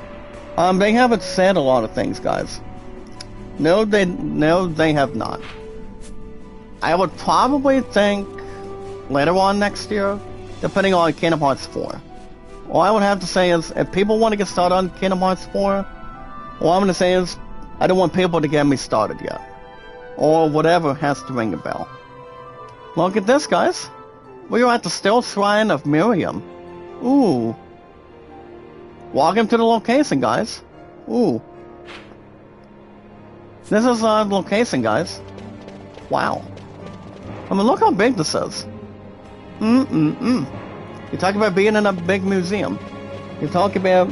They haven't said a lot of things, guys. No, they have not. I would probably think later on next year, depending on Kingdom Hearts 4. All I would have to say is, if people want to get started on Kingdom Hearts 4, all I'm going to say is, I don't want people to get me started yet. Or whatever has to ring a bell. Look at this, guys. We are at the Still Shrine of Miriam. Ooh. Welcome to the location, guys. Ooh. This is the location, guys. Wow. I mean, look how big this is. You talk about being in a big museum. You talk about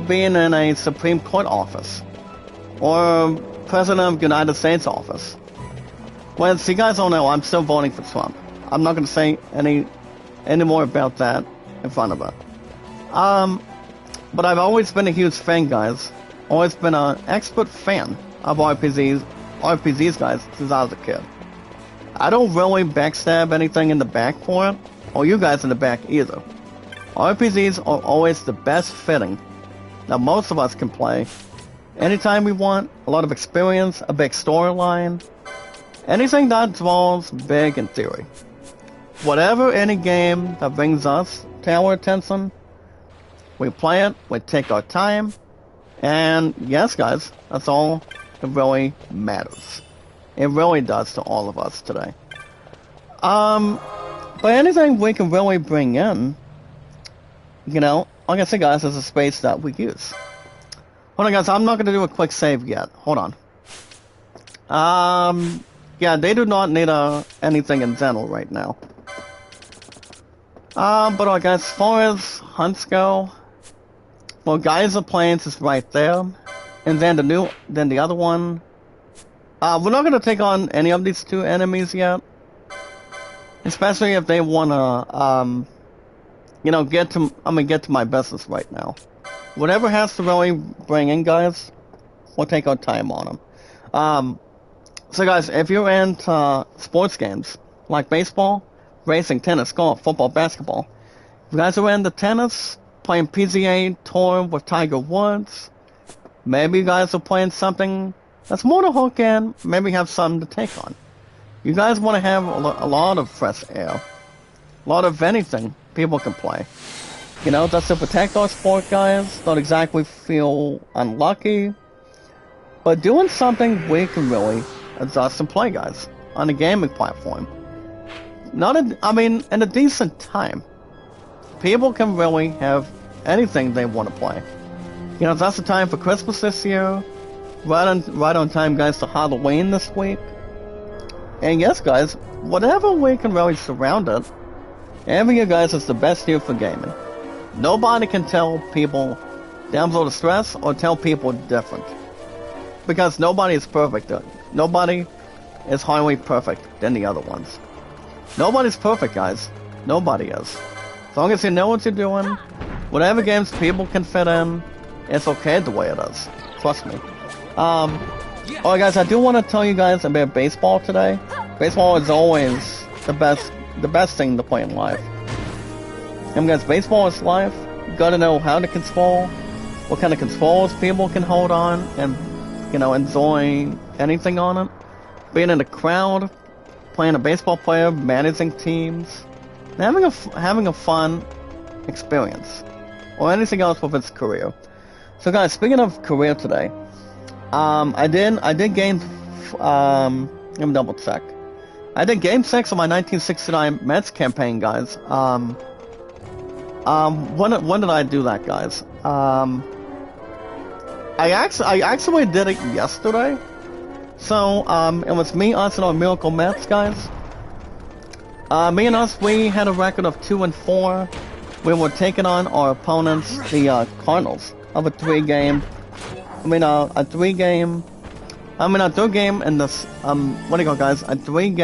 being in a Supreme Court office. Or President of the United States office. Well, so you guys don't know, I'm still voting for Trump. I'm not going to say any more about that in front of it. But I've always been a huge fan, guys. Always been an expert fan of RPGs, guys, since I was a kid. I don't really backstab anything in the back for it, or you guys in the back either. RPGs are always the best fitting that most of us can play. Anytime we want, a lot of experience, a big storyline, anything that draws big in theory. Whatever any game that brings us to our attention, we play it, we take our time, and yes, guys, that's all that really matters. It really does to all of us today. But anything we can really bring in, you know, like I said, guys, is a space that we use. Hold on, guys, I'm not going to do a quick save yet. Hold on. Yeah, they do not need anything in general right now. But guys, as far as hunts go, well, Geyser Plains is right there. And then the other one. We're not going to take on any of these two enemies yet. Especially if they want to, you know, get to my business right now. Whatever has to really bring in, guys, we'll take our time on them. So guys, if you're into sports games, like baseball, racing, tennis, golf, football, basketball, if you guys are into tennis, playing PGA Tour with Tiger Woods, maybe you guys are playing something that's more to hook in, maybe have something to take on. You guys want to have a lot of fresh air. A lot of anything people can play. You know, just to protect our sport, guys. Don't exactly feel unlucky. But doing something we can really adjust and play, guys. On a gaming platform. I mean, in a decent time. People can really have anything they want to play. You know, that's the time for Christmas this year. Right on time, guys, to Halloween this week. And yes, guys, whatever we can really surround it, every year, guys, is the best year for gaming. Nobody can tell people down below the stress or tell people different. Because nobody is perfect. Nobody is highly perfect than the other ones. Nobody's perfect, guys. Nobody is. As long as you know what you're doing, whatever games people can fit in, it's okay the way it is. Trust me. Alright guys, I do want to tell you guys about baseball today. Baseball is always the best thing to play in life. And guys, baseball is life. You gotta know how to control, what kind of controls people can hold on, and, you know, enjoy anything on it. Being in the crowd, playing a baseball player, managing teams, and having a fun experience. Or anything else with its career. So guys, speaking of career today, I did game, let me double check. I did game 6 of my 1969 Mets campaign, guys. When did I do that, guys? I actually did it yesterday. So, it was me, us, and our Miracle Mets, guys. Me and us, we had a record of 2-4. We were taking on our opponents, the Cardinals, of a third game in this, what do you call, guys? A third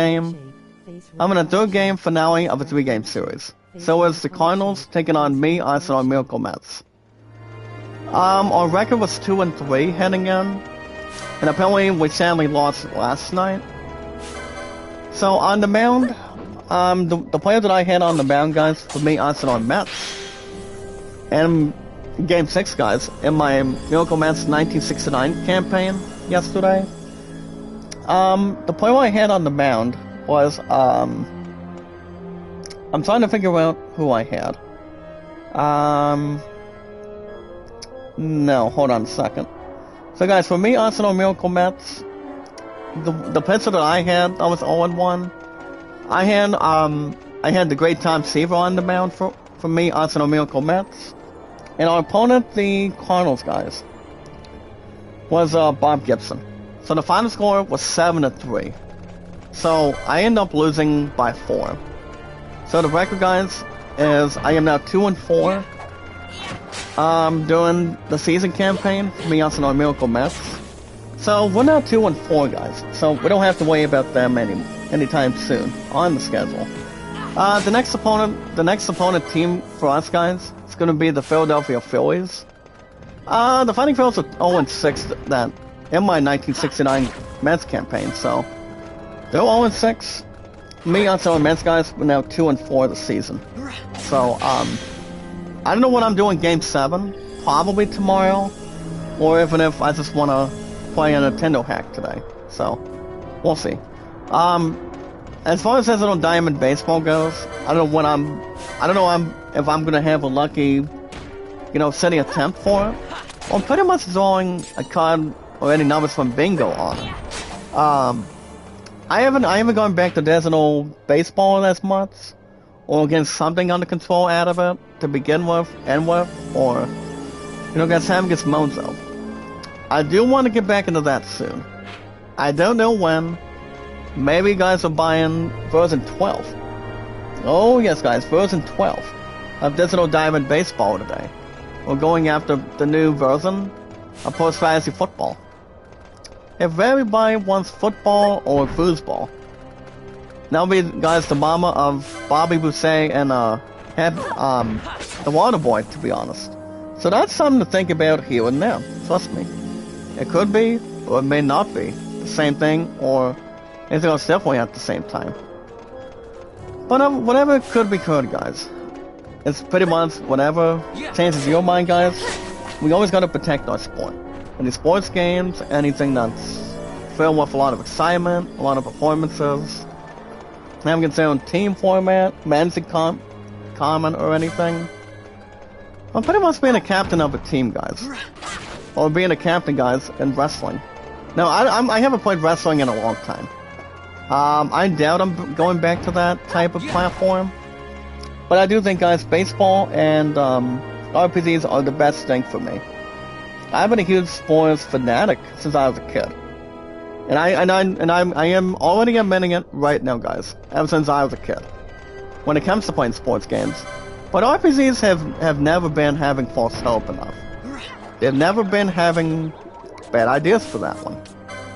game finale of a 3-game series. So it's the Cardinals taking on me, us, and our Miracle Mets. Our record was 2-3 heading in, and apparently we sadly lost last night. So on the mound, the player that I had on the mound, guys, for me, us, and our Mets, and Game 6, guys, in my Miracle Mets 1969 campaign yesterday. The player I had on the mound was, I'm trying to figure out who I had. No, hold on a second. So guys, for me, us, and our Miracle Mets, the pitcher that I had, I was 0-1. I had the great Tom Seaver on the mound for me, us, and our Miracle Mets. And our opponent, the Cardinals, guys, was Bob Gibson. So the final score was 7-3. So I ended up losing by 4. So the record, guys, is I am now 2-4 during the season campaign for me, us, and our Miracle Mets. So we're now 2-4, guys. So we don't have to worry about them anytime soon on the schedule. The next opponent team for us, guys, is going to be the Philadelphia Phillies. The Fighting Phillies are 0-6 that in my 1969 Mets campaign, so they're 0-6. Me, us, and our Mets, guys, we're now 2-4 this season. So, I don't know what I'm doing Game 7, probably tomorrow, or even if I just want to play a Nintendo hack today. So, we'll see. As far as Digital Diamond Baseball goes, I don't know if I'm gonna have a lucky, city attempt for it. Well, I'm pretty much drawing a card or any numbers from Bingo on it. I haven't gone back to Digital Baseball as much, or getting something under control out of it to begin with, or, guys, having its Mozo. I do want to get back into that soon. I don't know when. Maybe you guys are buying version 12. Oh yes, guys, version 12 of Digital Diamond Baseball today. We're going after the new version of Pro Strategy Football. If everybody wants football or foosball, that'll be, guys, the mama of Bobby Boucher and the Waterboy, to be honest. So that's something to think about here and now. Trust me. It could be, or it may not be, the same thing, or anything else definitely at the same time. But whatever could be could, guys. It's pretty much whatever changes your mind, guys. We always gotta protect our sport. Any sports games, anything that's filled with a lot of excitement, a lot of performances, having its own team format, managing comment or anything. I'm pretty much being a captain of a team, guys. Or being a captain, guys, in wrestling. Now, I haven't played wrestling in a long time. I doubt I'm going back to that type of platform. But I do think, guys, baseball and RPGs are the best thing for me. I've been a huge sports fanatic since I was a kid. And I am already admitting it right now, guys, ever since I was a kid. When it comes to playing sports games. But RPGs have never been having false hope enough. They've never been having bad ideas for that one.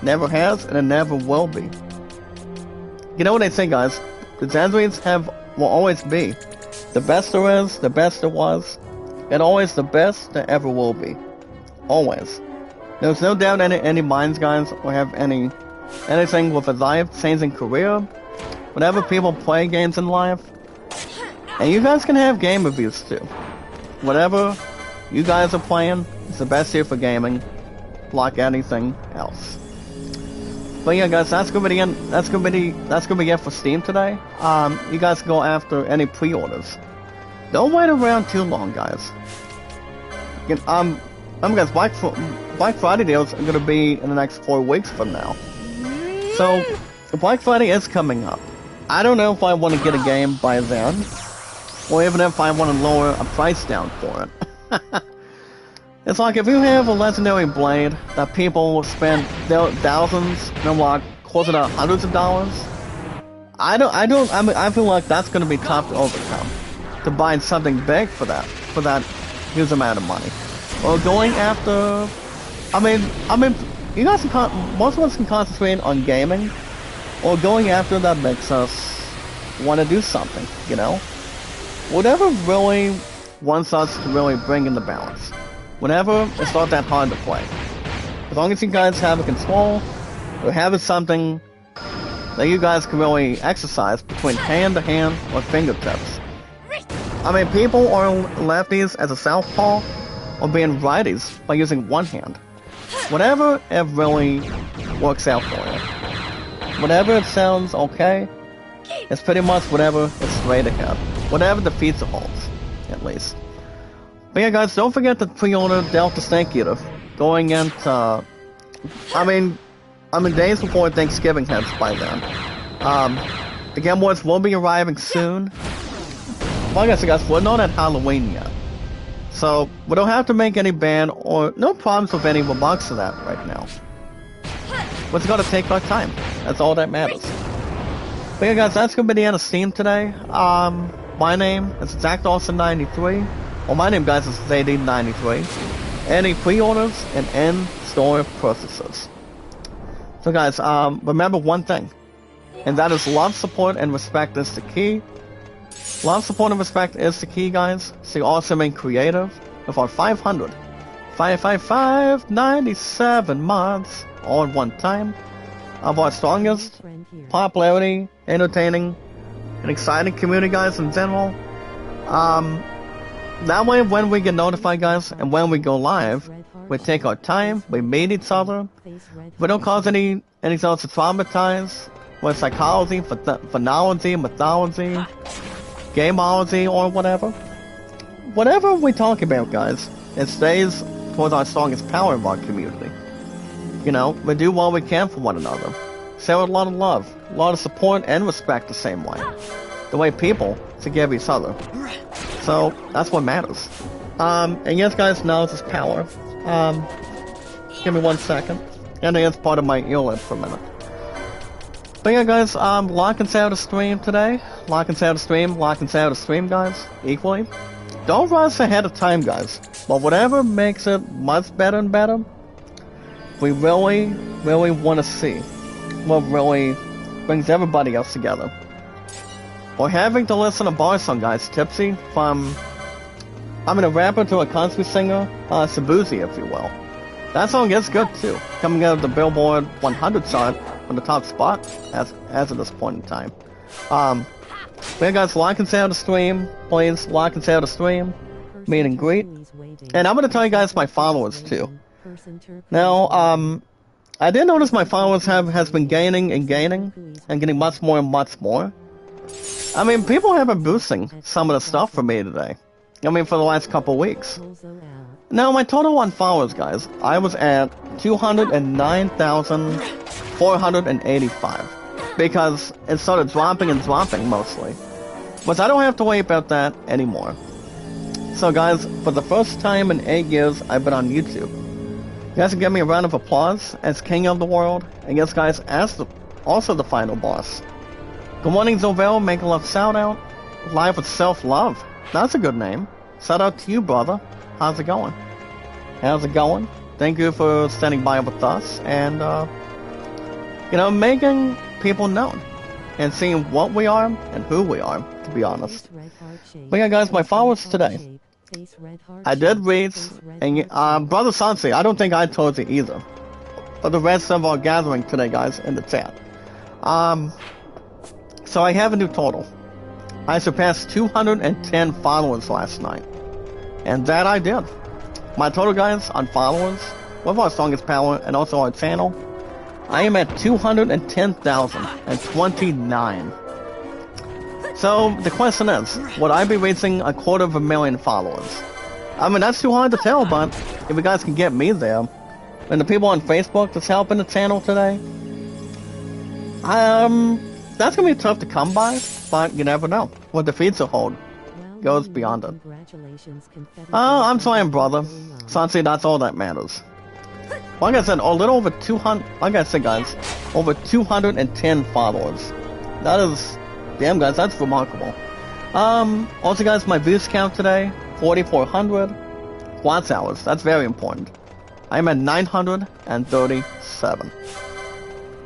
Never has, and it never will be. You know what they say, guys? The Zodiacs will always be the best there is, the best there was, and always the best there ever will be. Always. There's no doubt in any minds, guys, or have anything with a life-changing career. Whenever people play games in life, and you guys can have game reviews too. Whatever you guys are playing, it's the best year for gaming, like anything else. But yeah, guys, that's gonna be it for Steam today. You guys can go after any pre-orders. Don't wait around too long, guys. Guys, Black Friday deals are gonna be in the next 4 weeks from now. So, Black Friday is coming up. I don't know if I want to get a game by then, or even if I want to lower a price down for it. It's like if you have a legendary blade that people will spend thousands, and like closer to hundreds of dollars. I feel like that's going to be tough to overcome. To buy something big for that huge amount of money, or going after. I mean, you guys most of us can concentrate on gaming, or going after that makes us want to do something. You know, whatever really wants us to really bring in the balance. Whenever it's not that hard to play. As long as you guys have a control, or have something that you guys can really exercise between hand to hand or fingertips. I mean, people are lefties as a southpaw, or being righties by using one hand. Whatever it really works out for you. Whatever it sounds okay, it's pretty much whatever is straight ahead. Whatever defeats the holds, at least. But yeah, guys, don't forget to pre-order Delta Snake Eater. Going into, days before Thanksgiving hits by then. The Game Boys will be arriving soon. Like I said, guys, we're not at Halloween yet. So, we don't have to make any ban or no problems with any remarks to that right now. We're just gotta take our time. That's all that matters. But yeah, guys, that's gonna be the end of Steam today. My name is ZachDawson93. Well, my name, guys, is ZD93. Any pre-orders and in-store purchases. So, guys, remember one thing, and that is love, support, and respect is the key. Love, support, and respect is the key, guys. So you also remain creative with our 597 mods all at one time of our strongest popularity, entertaining, and exciting community, guys, in general. That way, when we get notified, guys, and when we go live, we take our time, we meet each other, we don't cause any else to traumatize, with psychology, phonology, mythology, gameology, or whatever. Whatever we talk about, guys, it stays towards our strongest power of our community. You know, we do what we can for one another. Share a lot of love, a lot of support and respect the same way. The way people to give each other. So, that's what matters. And yes, guys, knowledge is power. Give me 1 second. And it's part of my earlip for a minute. But yeah, guys, like and share the stream today. Like and share the stream, guys, equally. Don't rush ahead of time, guys. But whatever makes it much better and better, we really, really want to see. What really brings everybody else together. Or having to listen to a bar song, guys, Tipsy, from, a rapper to a country singer, Sabuzi, if you will. That song is good, too, coming out of the Billboard 100 chart on the top spot, as of this point in time. But yeah, guys, like and share the stream, please, like and share the stream, meet and greet. And I'm gonna tell you guys my followers, too. Now, I did notice my followers has been gaining, and getting much more and much more. I mean, people have been boosting some of the stuff for me today. I mean, for the last couple weeks. Now, my total on followers, guys, I was at 209,485. Because it started dropping and dropping, mostly. But I don't have to worry about that anymore. So, guys, for the first time in 8 years, I've been on YouTube. You guys can give me a round of applause as king of the world. And yes, guys, as also the final boss. Good morning, Zovel. Make a love shout out. Live with self-love. That's a good name. Shout out to you, brother. How's it going? How's it going? Thank you for standing by with us and, you know, making people known and seeing what we are and who we are, to be honest. But yeah, guys, my followers today. I did read, and Brother Sansi, I don't think I told you either. But the rest of our gathering today, guys, in the chat. So I have a new total. I surpassed 210 followers last night. And that I did. My total, guys, on followers, with our strongest power and also our channel, I am at 210,029. So, the question is, would I be reaching 250,000 followers? I mean, that's too hard to tell, but if you guys can get me there, and the people on Facebook that's helping the channel today, that's gonna be tough to come by, but you never know. What the future hold goes beyond it. I'm sorry, brother. Sansi, that's all that matters. Like I said, a little over 200, like I said, guys, over 210 followers. That is, damn, guys, that's remarkable. Also, guys, my views count today, 4,400 watch hours. That's very important. I'm at 937.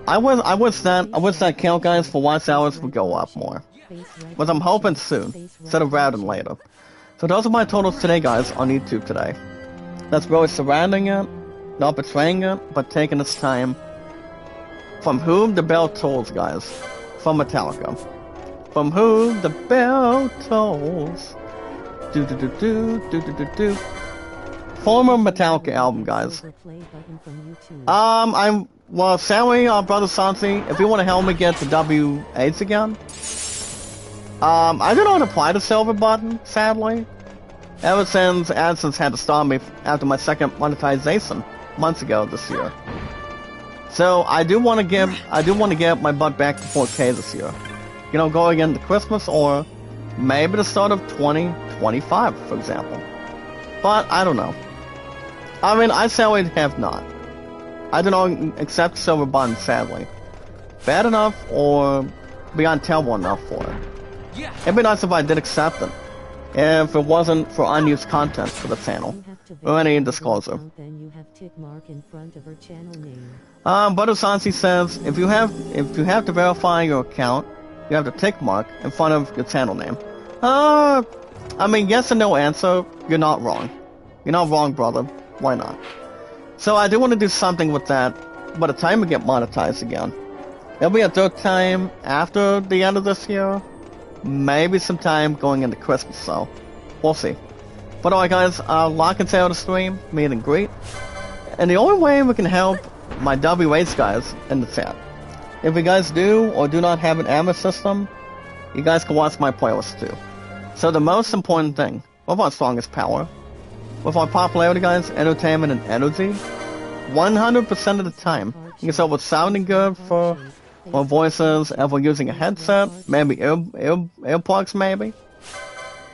I wish that count, guys, for watch hours would go up more. But I'm hoping soon, instead of rather than later. So those are my totals today, guys, on YouTube today. That's really surrounding it, not betraying it, but taking its time. From whom the bell tolls, guys. From Metallica. From whom the bell tolls. Do. Former Metallica album, guys. Well, sadly, Brother Sansi, if you want to help me get the W8s again, I do not apply the silver button, sadly. Ever since AdSense had to stop me after my second monetization months ago this year. So I do want to get my butt back to 4K this year. You know, going into Christmas or maybe the start of 2025, for example. But I don't know. I mean, I sadly have not. I do not accept silver button, sadly. Bad enough or beyond terrible enough for it. It'd be nice if I did accept it, if it wasn't for unused content for the channel, or any disclosure. Butter Sansi says, if you have to verify your account, you have the tick mark in front of your channel name. I mean, yes and no answer, you're not wrong. You're not wrong, brother. Why not? So I do want to do something with that by the time we get monetized again. It'll be a third time after the end of this year. Maybe sometime going into Christmas, so we'll see. But alright, guys, lock and tail the stream, meet and greet. And the only way we can help my W8s, guys, in the chat. If you guys do or do not have an ammo system, you guys can watch my playlist too. So the most important thing, with our strongest power, with our popularity, guys, entertainment and energy, 100% of the time, you can start with sounding good for our voices, if we're using a headset, maybe earplugs, maybe.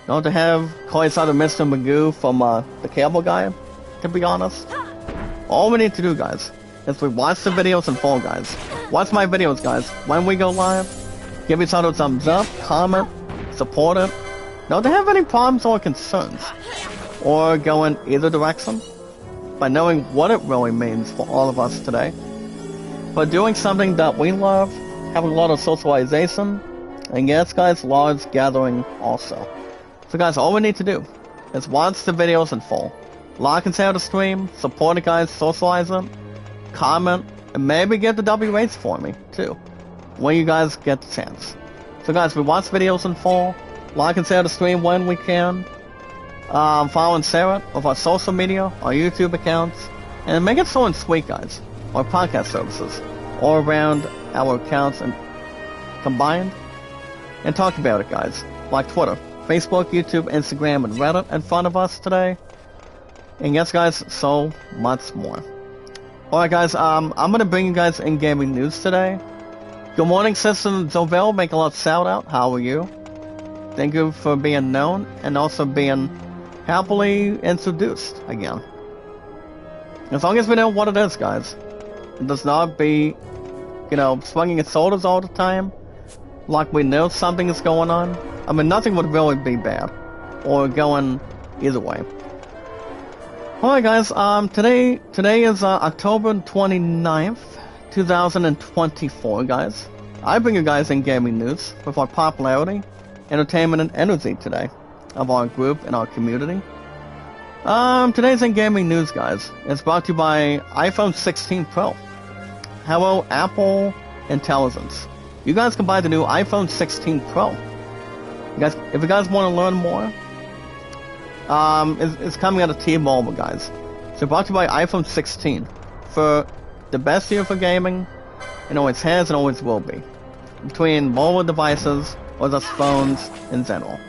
Not to have call each other Mr. Magoo from the cable guy, to be honest. All we need to do, guys, is we watch the videos in full, guys. Watch my videos, guys, when we go live. Give each other a thumbs up, comment, support it. Not to have any problems or concerns, or go in either direction, by knowing what it really means for all of us today. But doing something that we love, having a lot of socialization, and yes, guys, large gathering also. So guys, all we need to do is watch the videos in full. Like and share the stream, support it, guys, socialize it, comment, and maybe get the W8s for me, too, when you guys get the chance. So guys, we watch videos in full, like and share the stream when we can, follow and share it with our social media, our YouTube accounts, and make it so and sweet, guys. Or podcast services, all around our accounts and combined, and talk about it, guys, like Twitter, Facebook, YouTube, Instagram, and Reddit in front of us today. And yes, guys, so much more. Alright, guys, I'm gonna bring you guys in gaming news today. Good morning, Sister Zoville. Make a lot of shout out. How are you? Thank you for being known and also being happily introduced again. As long as we know what it is, guys. It does not be, swinging its shoulders all the time. Like we know something is going on. I mean, nothing would really be bad. Or going either way. Alright, guys, today is October 29th, 2024, guys. I bring you guys in gaming news with our popularity, entertainment, and energy today of our group and our community. Today's in gaming news, guys. It's brought to you by iPhone 16 Pro. Hello, Apple Intelligence. You guys can buy the new iPhone 16 Pro. If you guys want to learn more, it's coming out of T-Mobile, guys. So brought to you by iPhone 16 for the best year for gaming. It always has and always will be. Between mobile devices or just phones in general.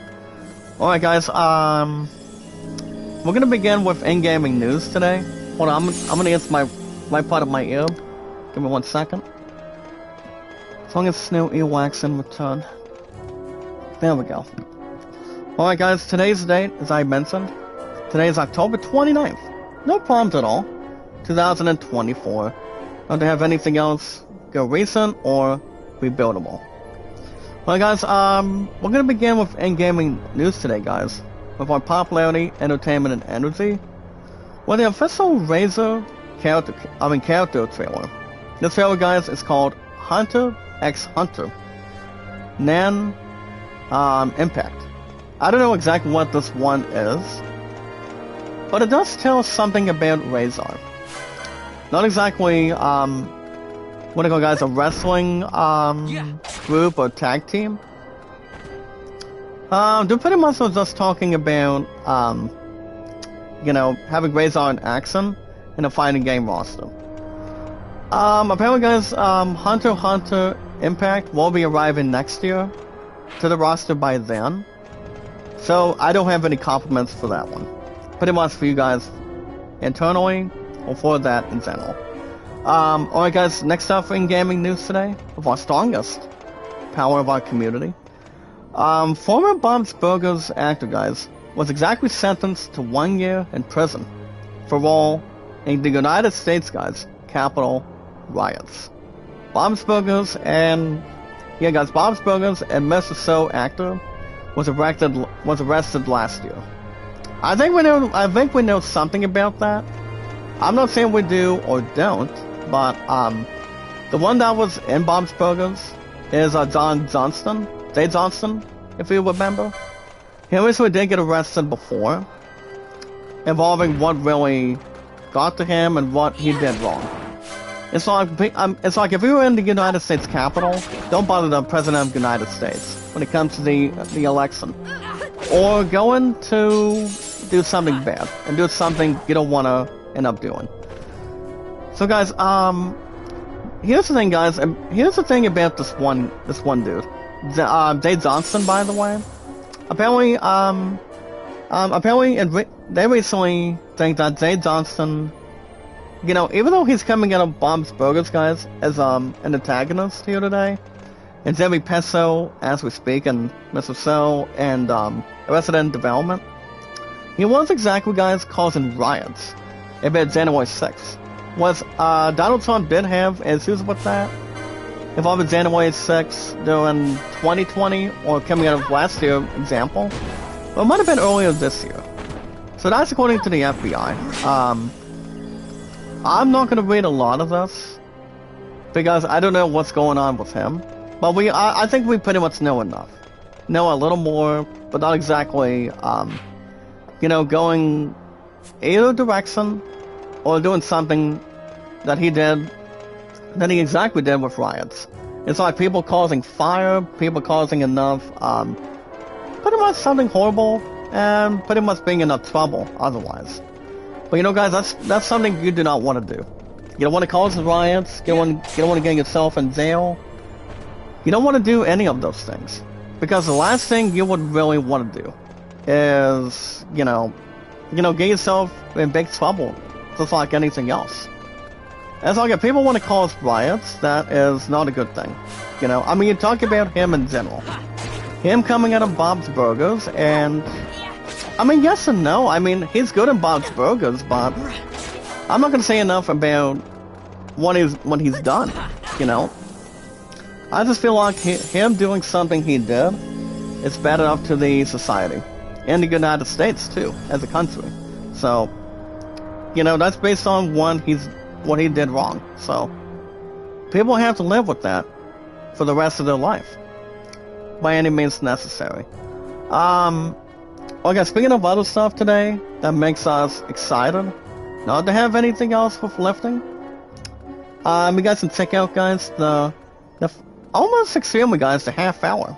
Alright, guys, we're gonna begin with in-gaming news today. Hold on, I'm gonna get my right part of my ear. Give me 1 second. As long as there's no earwax in return. There we go. Alright, guys, today's date, as I mentioned, today is October 29th. No problems at all. 2024. Don't have anything else go recent or rebuildable. Well, guys, we're gonna begin with in-gaming news today, guys, with our popularity, entertainment, and energy. Well, the official Razer character trailer. This trailer, guys, is called Hunter x Hunter. Nan, Impact. I don't know exactly what this one is, but it does tell us something about Razer. Not exactly, what do you call, guys, a wrestling, group or tag team. They're pretty much just talking about, having Razer in action in a fighting game roster. Apparently, guys, Hunter x Hunter Impact will be arriving next year to the roster by then. So, I don't have any compliments for that one. Pretty much for you guys internally, or for that in general. Alright, guys, next up in gaming news today, of our strongest power of our community. Former Bob's Burgers actor, guys, was exactly sentenced to 1 year in prison for role in the United States, guys, Capitol riots. Bob's Burgers and Mr. So actor was arrested last year. I think we know something about that. I'm not saying we do or don't, but the one that was in Bob's Burgers is Jay Johnston, if you remember. He recently did get arrested before, involving what really got to him and what he did wrong. It's like if you were in the United States Capitol, don't bother the President of the United States when it comes to the election. Or going to do something bad, and do something you don't want to end up doing. So guys, here's the thing, guys, and here's the thing about this one dude. Jay Johnston, by the way. Apparently, they recently think that Jay Johnston, even though he's coming out of Bob's Burgers, guys, as an antagonist here today, and Jerry Pesso, as we speak, and Mr. So, and Resident Development, he was exactly, guys, causing riots about January 6th. Donald Trump did have issues with that, involving January 6th during 2020, or coming out of last year, example. Well, it might have been earlier this year. So that's according to the FBI. I'm not going to read a lot of this, because I don't know what's going on with him. But I think we pretty much know enough. Know a little more, but not exactly, going either direction, or doing something that he exactly did with riots. It's like people causing fire, people causing enough, pretty much something horrible, and pretty much being enough trouble otherwise. But guys, that's something you do not want to do. You don't want to cause riots, you don't want to get yourself in jail. You don't want to do any of those things. Because the last thing you would really want to do is, get yourself in big trouble, just like anything else. It's like if people want to cause riots, that is not a good thing. You talk about him in general. Him coming out of Bob's Burgers, and yes and no. He's good in Bob's Burgers, but I'm not gonna say enough about what he's done. I just feel like him doing something he did is bad enough to the society and the United States too, as a country. So, that's based on what he did wrong. So, people have to live with that for the rest of their life, by any means necessary. Okay, speaking of other stuff today that makes us excited, not to have anything else with lifting. You guys can check out, guys, the almost extremely, guys, the half hour,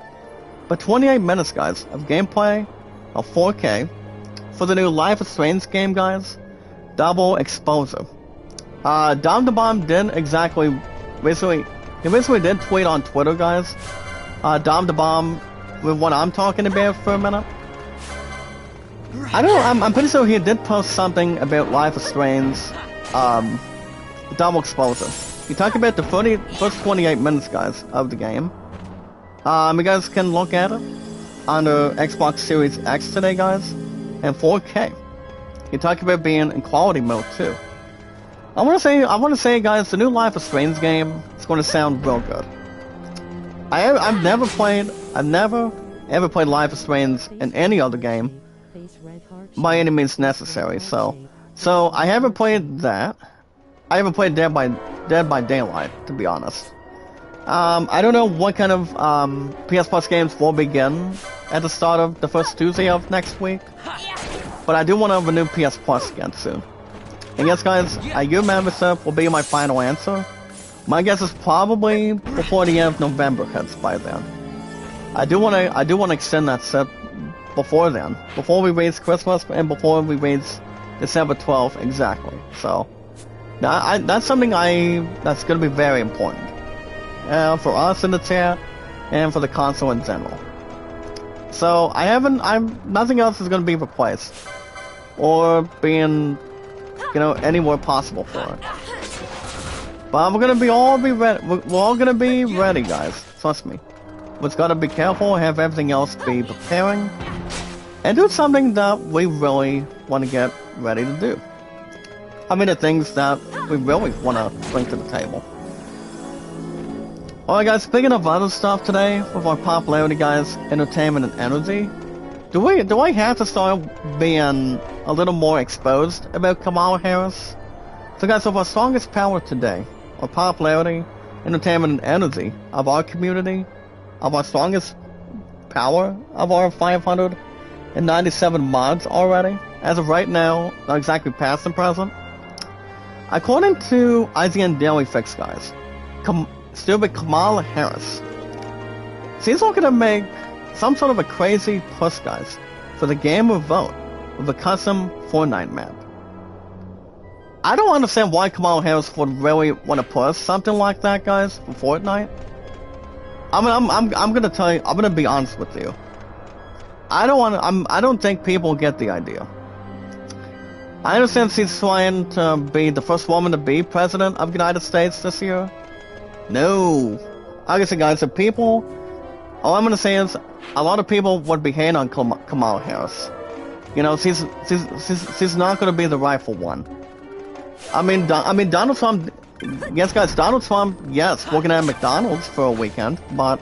but 28 minutes, guys, of gameplay of 4K for the new Life is Strange game, guys. Double exposure. Dom the Bomb didn't exactly he basically did tweet on Twitter, guys. Dom the Bomb with what I'm talking about for a minute. I'm pretty sure he did post something about Life is Strange, double exposure. He talked about the first 28 minutes, guys, of the game. You guys can look at it on the Xbox Series X today, guys, and 4K. He talked about being in quality mode too. I want to say, guys, the new Life is Strange game is going to sound real good. I've never ever played Life is Strange in any other game by any means necessary. So I haven't played that. I haven't played Dead by Daylight, to be honest. I don't know what kind of PS Plus games will begin at the start of the first Tuesday of next week, but I do want to have a new PS Plus again soon. And yes, guys, your membership will be my final answer. My guess is probably before the end of November hits by then. I do want to extend that set before then, before we reach Christmas and before we reach December 12th exactly. So now that's something that's going to be very important for us in the chat and for the console in general. So nothing else is going to be replaced or being anywhere possible for it. But we're gonna all be ready. We're all gonna be ready, guys. Trust me. We've got to be careful, have everything else be preparing, and do something that we really want to get ready to do. The things that we really want to bring to the table. Alright, guys, speaking of other stuff today, with our popularity, guys, entertainment and energy, do I have to start being a little more exposed about Kamala Harris? So, guys, with our strongest power today, our popularity, entertainment, and energy of our community, of our strongest power of our 597 mods already, as of right now, not exactly past and present. According to IGN Daily Fix, guys, stupid Kamala Harris seems like gonna make some sort of a crazy push, guys, for the gamer vote with a custom Fortnite map. I don't understand why Kamala Harris would really want to push something like that, guys, for Fortnite. I'm gonna tell you, I'm gonna be honest with you. I don't think people get the idea. I understand she's trying to be the first woman to be president of the United States this year. No. Obviously, guys, all I'm gonna say is, a lot of people would be hating on Kamala Harris. She's not gonna be the rightful one. Donald Trump, yes, guys, Donald Trump, yes, working at McDonald's for a weekend, but,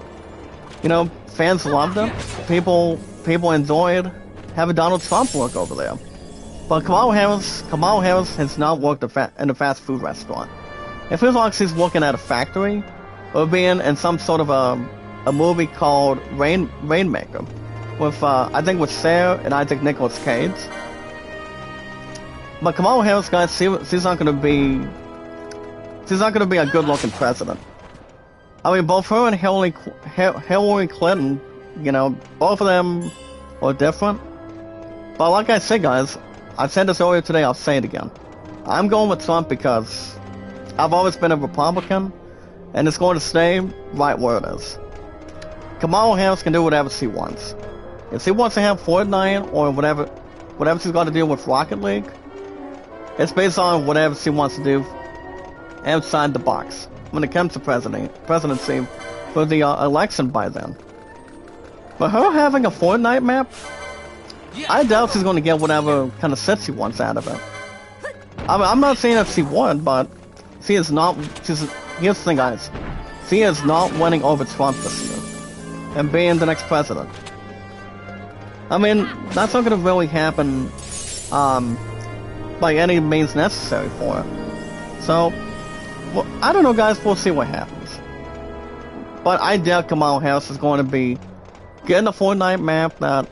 fans loved him. People enjoyed having Donald Trump work over there. But Kamala Harris has not worked in a fast food restaurant. It feels like she's working at a factory, or being in some sort of a movie called Rainmaker, with, I think with Sarah and I think Nicolas Cage. But Kamala Harris, guys, she's not gonna be a good-looking president. Both her and Hillary Clinton, both of them are different. But like I said, guys, I said this earlier today, I'll say it again. I'm going with Trump because I've always been a Republican, and it's going to stay right where it is. Kamala Harris can do whatever she wants. If she wants to have Fortnite or whatever she's got to do with Rocket League, it's based on whatever she wants to do outside the box when it comes to presidency for the election by then. But her having a Fortnite map, I doubt she's going to get whatever kind of set she wants out of it. I'm not saying that she won, but she is not. Here's the thing, guys. She is not winning over Trump this year and being the next president. I mean, that's not going to really happen by any means necessary for it. So, well, I don't know, guys. We'll see what happens. But I doubt Kamala Harris is going to be getting a Fortnite map that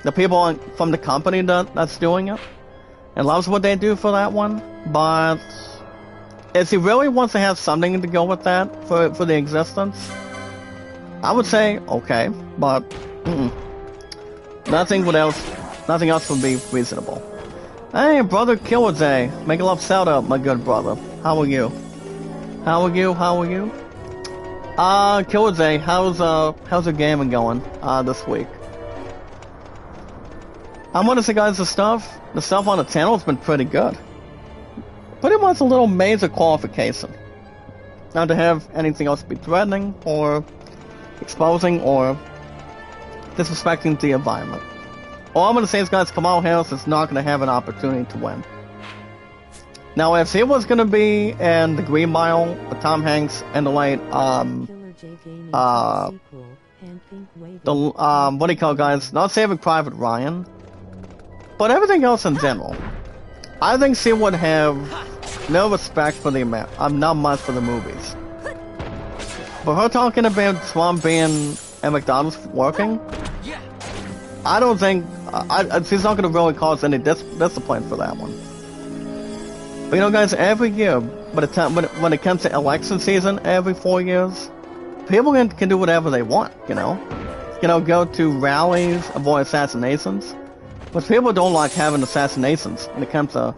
the people from the company that's doing it and loves what they do for that one. But if he really wants to have something to go with that for the existence, I would say okay, but nothing else would be reasonable. Hey, brother Killer Day, make a love shout out, my good brother. How are you? Killer Day, how's your gaming going this week? I'm gonna say, guys, the stuff on the channel has been pretty good. Pretty much a little major qualification. Not to have anything else be threatening or exposing or disrespecting the environment. All I'm gonna say is, guys, Kamala Harris is not gonna have an opportunity to win. Now, if he was gonna be in the Green Mile with Tom Hanks and the late what do you call it, guys? Not Saving Private Ryan, but everything else in general, I think she would have no respect for the not much for the movies. But her talking about Trump being at McDonald's working, I don't think she's not going to really cause any discipline for that one. But you know, guys, every year, when it comes to election season, every 4 years, people can do whatever they want. You know, go to rallies, avoid assassinations. But people don't like having assassinations when it comes to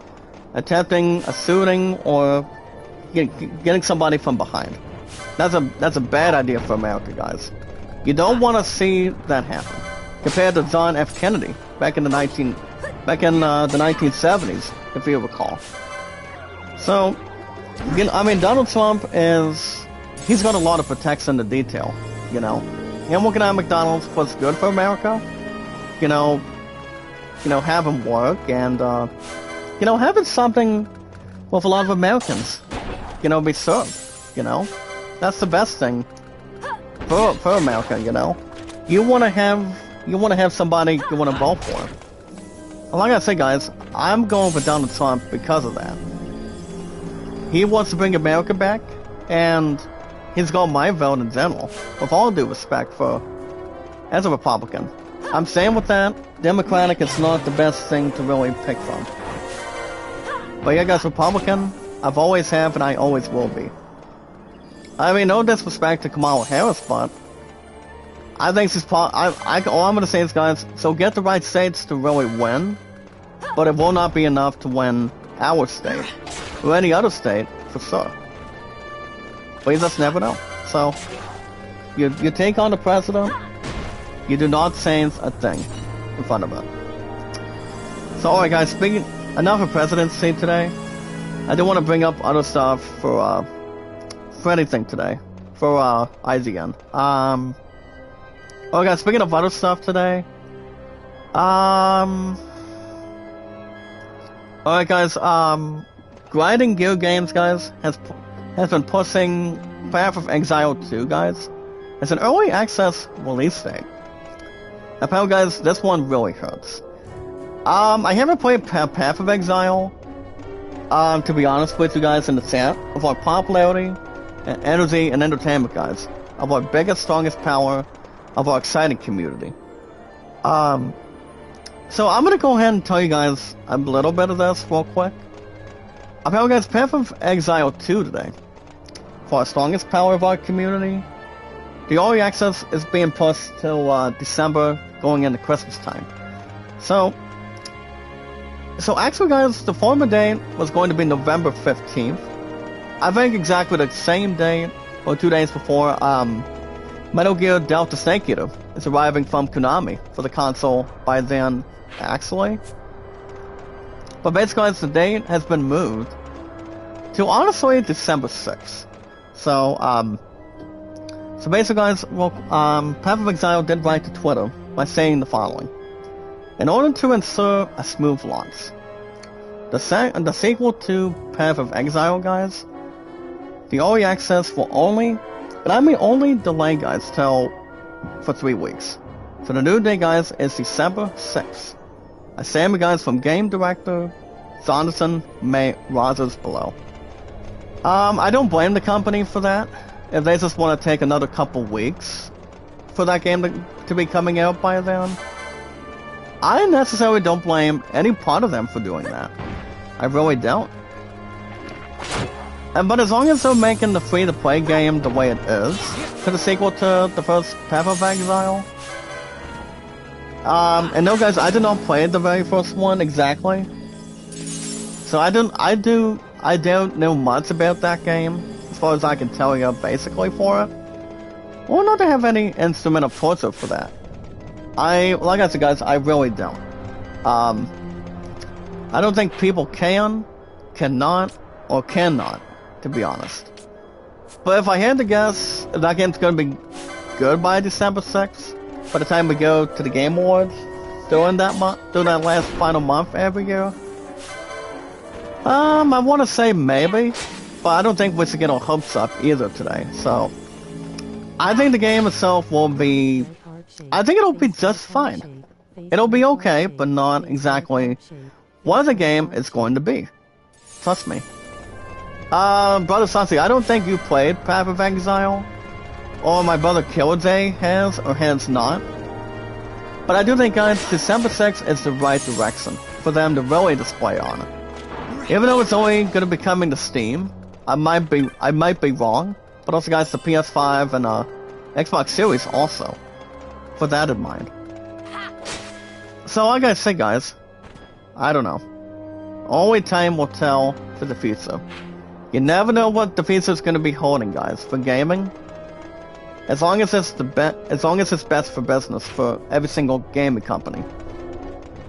attempting a shooting or getting somebody from behind. That's a bad idea for America, guys. You don't want to see that happen. Compared to John F. Kennedy back in the 1970s, if you recall. So, I mean, Donald Trump he's got a lot of protection to detail. You know, him working at McDonald's was good for America. You know, have him work and having something with a lot of Americans. Be served. That's the best thing for America. You want to have somebody you want to vote for. And like I said, guys, I'm going for Donald Trump because of that. He wants to bring America back, and he's got my vote in general, with all due respect as a Republican. I'm saying with that, Democratic is not the best thing to really pick from. But yeah, guys, Republican, I've always have and I always will be. I mean, no disrespect to Kamala Harris, but I think she's all I'm gonna say is, guys, so get the right states to really win, but it will not be enough to win our state, or any other state, for sure. But you just never know. So, you take on the president, you do not change a thing in front of it. So, alright, guys, enough of presidency today. I do want to bring up other stuff for anything today, for IGN. Oh, guys, speaking of other stuff today, alright, guys, Grinding Gear Games, guys, has been pushing Path of Exile 2, guys, as an early access release date. Apparently, guys, this one really hurts. I haven't played Path of Exile, to be honest with you guys, in the chat of our popularity, and energy, and entertainment, guys, of our biggest, strongest power, of our exciting community. So I'm gonna go ahead and tell you guys a little bit of this real quick. Apparently, guys, Path of Exile 2 today, for our strongest power of our community. The early access is being pushed till December, going into Christmas time. So actually, guys, the former date was going to be November 15th. I think exactly the same date, or 2 days before, Metal Gear Delta Snake Eater is arriving from Konami for the console by then, actually. But basically, guys, the date has been moved to honestly December 6th. So basically, guys, well, Path of Exile did write to Twitter by saying the following: in order to ensure a smooth launch, the sequel to Path of Exile, guys, the early access will only, and I mean only delay, guys, for 3 weeks. So the new date, guys, is December 6th. I say, guys, from game director Zonderson May Rogers below. I don't blame the company for that. If they just want to take another couple weeks for that game to be coming out by then, I necessarily don't blame any part of them for doing that. I really don't. But as long as they're making the free-to-play game the way it is, to the sequel to the first Path of Exile. And no, guys, I did not play the very first one exactly, so I don't know much about that game, as far as I can tell you, basically, for it. Or not to have any instrumental torture for that. Like I said, guys, I really don't. I don't think people cannot, to be honest. But if I had to guess, if that game's gonna be good by December 6th, by the time we go to the Game Awards, during that last final month every year, I want to say maybe, but I don't think we should get our hopes up either today. So I think the game itself will be, I think it'll be just fine. It'll be okay, but not exactly what the game is going to be. Trust me. Brother Sansi, I don't think you played Path of Exile, or my brother Killajay has or has not. But I do think, guys, December 6th is the right direction for them to really display on it. Even though it's only going to be coming to Steam, I might be wrong. But also, guys, the PS5 and Xbox Series also, for that in mind. So like I say, guys, I don't know. Only time will tell for the future. You never know what the future is going to be holding, guys, for gaming. As long as it's best for business for every single gaming company,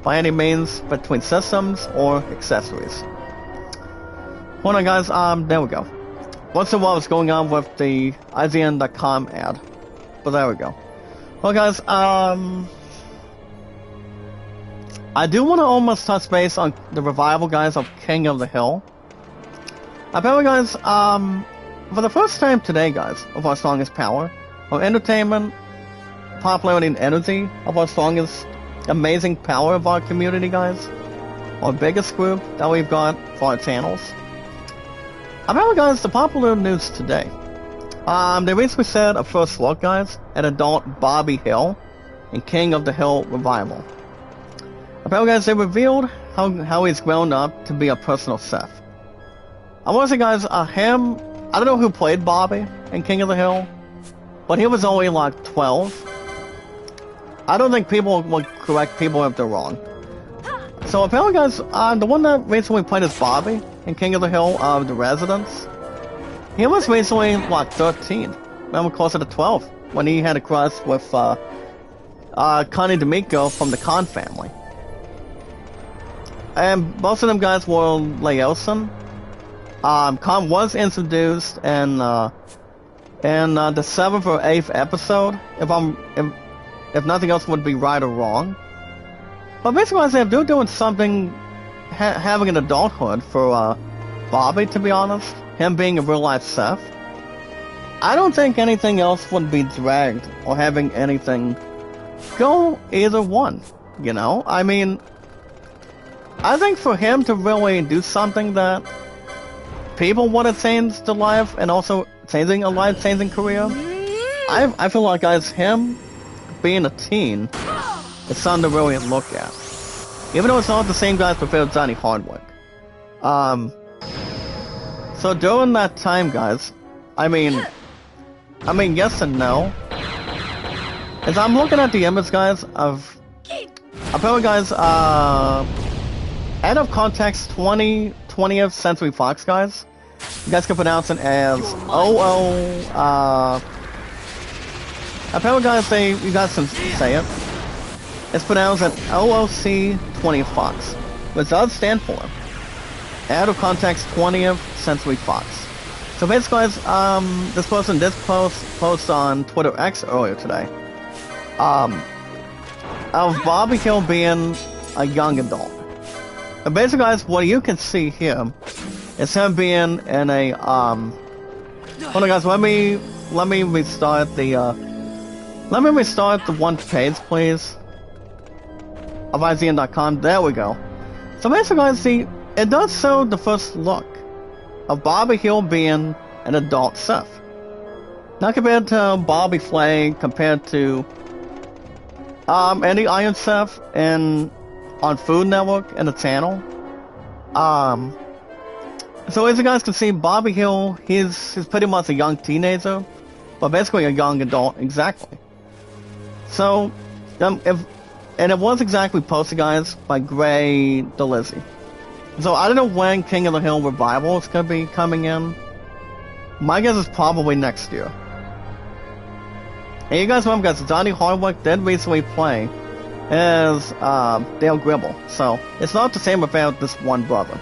by any means, between systems or accessories. Hold on, guys. There we go. Once in a while, what's going on with the IGN.com ad, but there we go. Well, guys, I do want to almost touch base on the revival, guys, of King of the Hill. Apparently, guys, for the first time today, guys, of our strongest power, our entertainment, popularity, and energy of our strongest, amazing power of our community, guys, our biggest group that we've got for our channels. Apparently, guys, the popular news today, they recently said a first look, guys, at adult Bobby Hill in King of the Hill revival. Apparently, guys, they revealed how he's grown up to be a personal chef. I want to say, guys, I don't know who played Bobby in King of the Hill, but he was only like 12. I don't think people would correct people if they're wrong. So apparently, guys, the one that recently played as Bobby in King of the Hill, The Residence, he was recently like 13, maybe closer to 12, when he had a crush with Connie D'Amico from the Khan family. And most of them guys were Laotian. Khan was introduced in the 7th or 8th episode, if nothing else would be right or wrong. But basically, I say if they're doing something, having an adulthood for Bobby, to be honest, him being a real life chef, I don't think anything else would be dragged or having anything go either one. You know, I mean, I think for him to really do something that people want to change their life and also changing a life-changing career, I feel like, guys, him being a teen is something to really look at. Even though it's not the same guys prepared Johnny Hardwick. So during that time, guys, I mean, yes and no. As I'm looking at the image, guys, of apparently, guys, out of context, 20th Century Fox, guys. You guys can pronounce it as apparently, guys, you guys can say it. It's pronounced an OOC 20th Fox, which does stand for Out of Context 20th Century Fox. So basically, guys, this person did post on Twitter X earlier today, of Bobby Hill being a young adult. And basically, guys, what you can see here is him being in a, hold on, guys, let me restart the one page, please, of IGN.com. There we go. So basically, guys, see, it does show the first look of Bobby Hill being an adult Sith. Not compared to Bobby Flay, compared to any Iron Sith on Food Network and the channel. So as you guys can see, Bobby Hill, he's pretty much a young teenager, but basically a young adult, exactly. So, and it was exactly posted, guys, by Gray DeLizzy. So I don't know when King of the Hill Revival is going to be coming in. My guess is probably next year. And you guys remember, guys, Johnny Hardwick did recently play as Dale Gribble. So it's not the same about this one brother.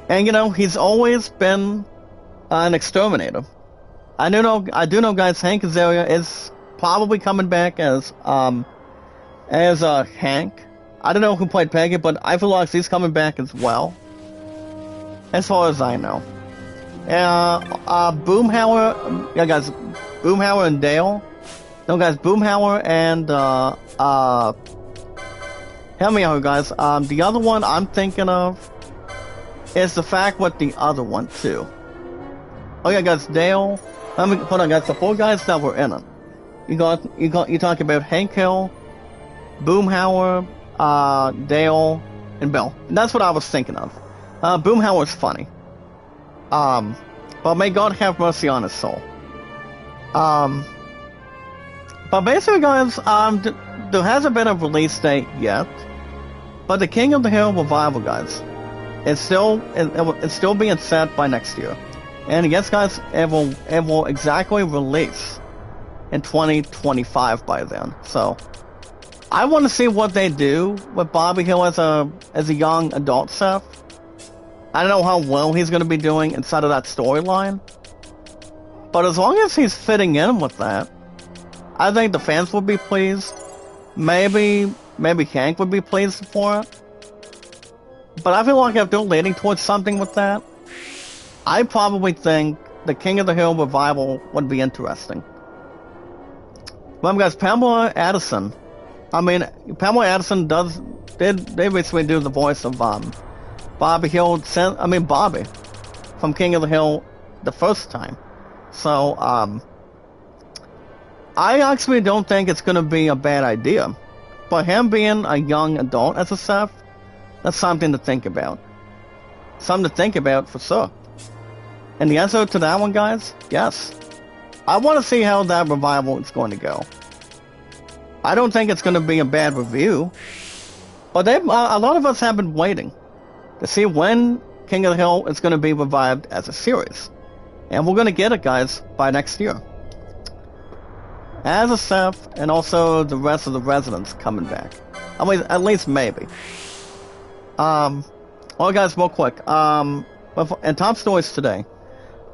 And you know, he's always been an exterminator. I do know, guys, Hank Azaria is probably coming back as Hank. I don't know who played Peggy, but I feel like he's coming back as well, as far as I know. Boomhauer, yeah, guys, Boomhauer and Dale. No, guys, Boomhauer and help me out, guys. The other one I'm thinking of is the fact with the other one too. Oh yeah, guys, Dale. Hold on, guys. The four guys that were in it. You talk about Hank Hill, Boomhauer, Dale, and Bill. And that's what I was thinking of. Boomhauer's funny. But may God have mercy on his soul. But basically, guys, there hasn't been a release date yet. But the King of the Hill Revival, guys, it's still being set by next year. And yes, guys, it will exactly release in 2025 by then. So I want to see what they do with Bobby Hill as a young adult Seth. I don't know how well he's going to be doing inside of that storyline, but as long as he's fitting in with that, I think the fans will be pleased. Maybe Hank would be pleased for it. But I feel like if they're leaning towards something with that, I probably think the King of the Hill Revival would be interesting. Remember, guys, Pamela Addison did recently do the voice of Bobby Hill, Bobby from King of the Hill the first time. So I actually don't think it's going to be a bad idea. But him being a young adult as a Seth, that's something to think about. Something to think about for sure. And the answer to that one, guys, yes. I want to see how that revival is going to go. I don't think it's going to be a bad review. But a lot of us have been waiting to see when King of the Hill is going to be revived as a series. And we're going to get it, guys, by next year. As a Seth, and also the rest of the residents coming back. I mean, at least maybe. Well, guys, real quick. And top stories today.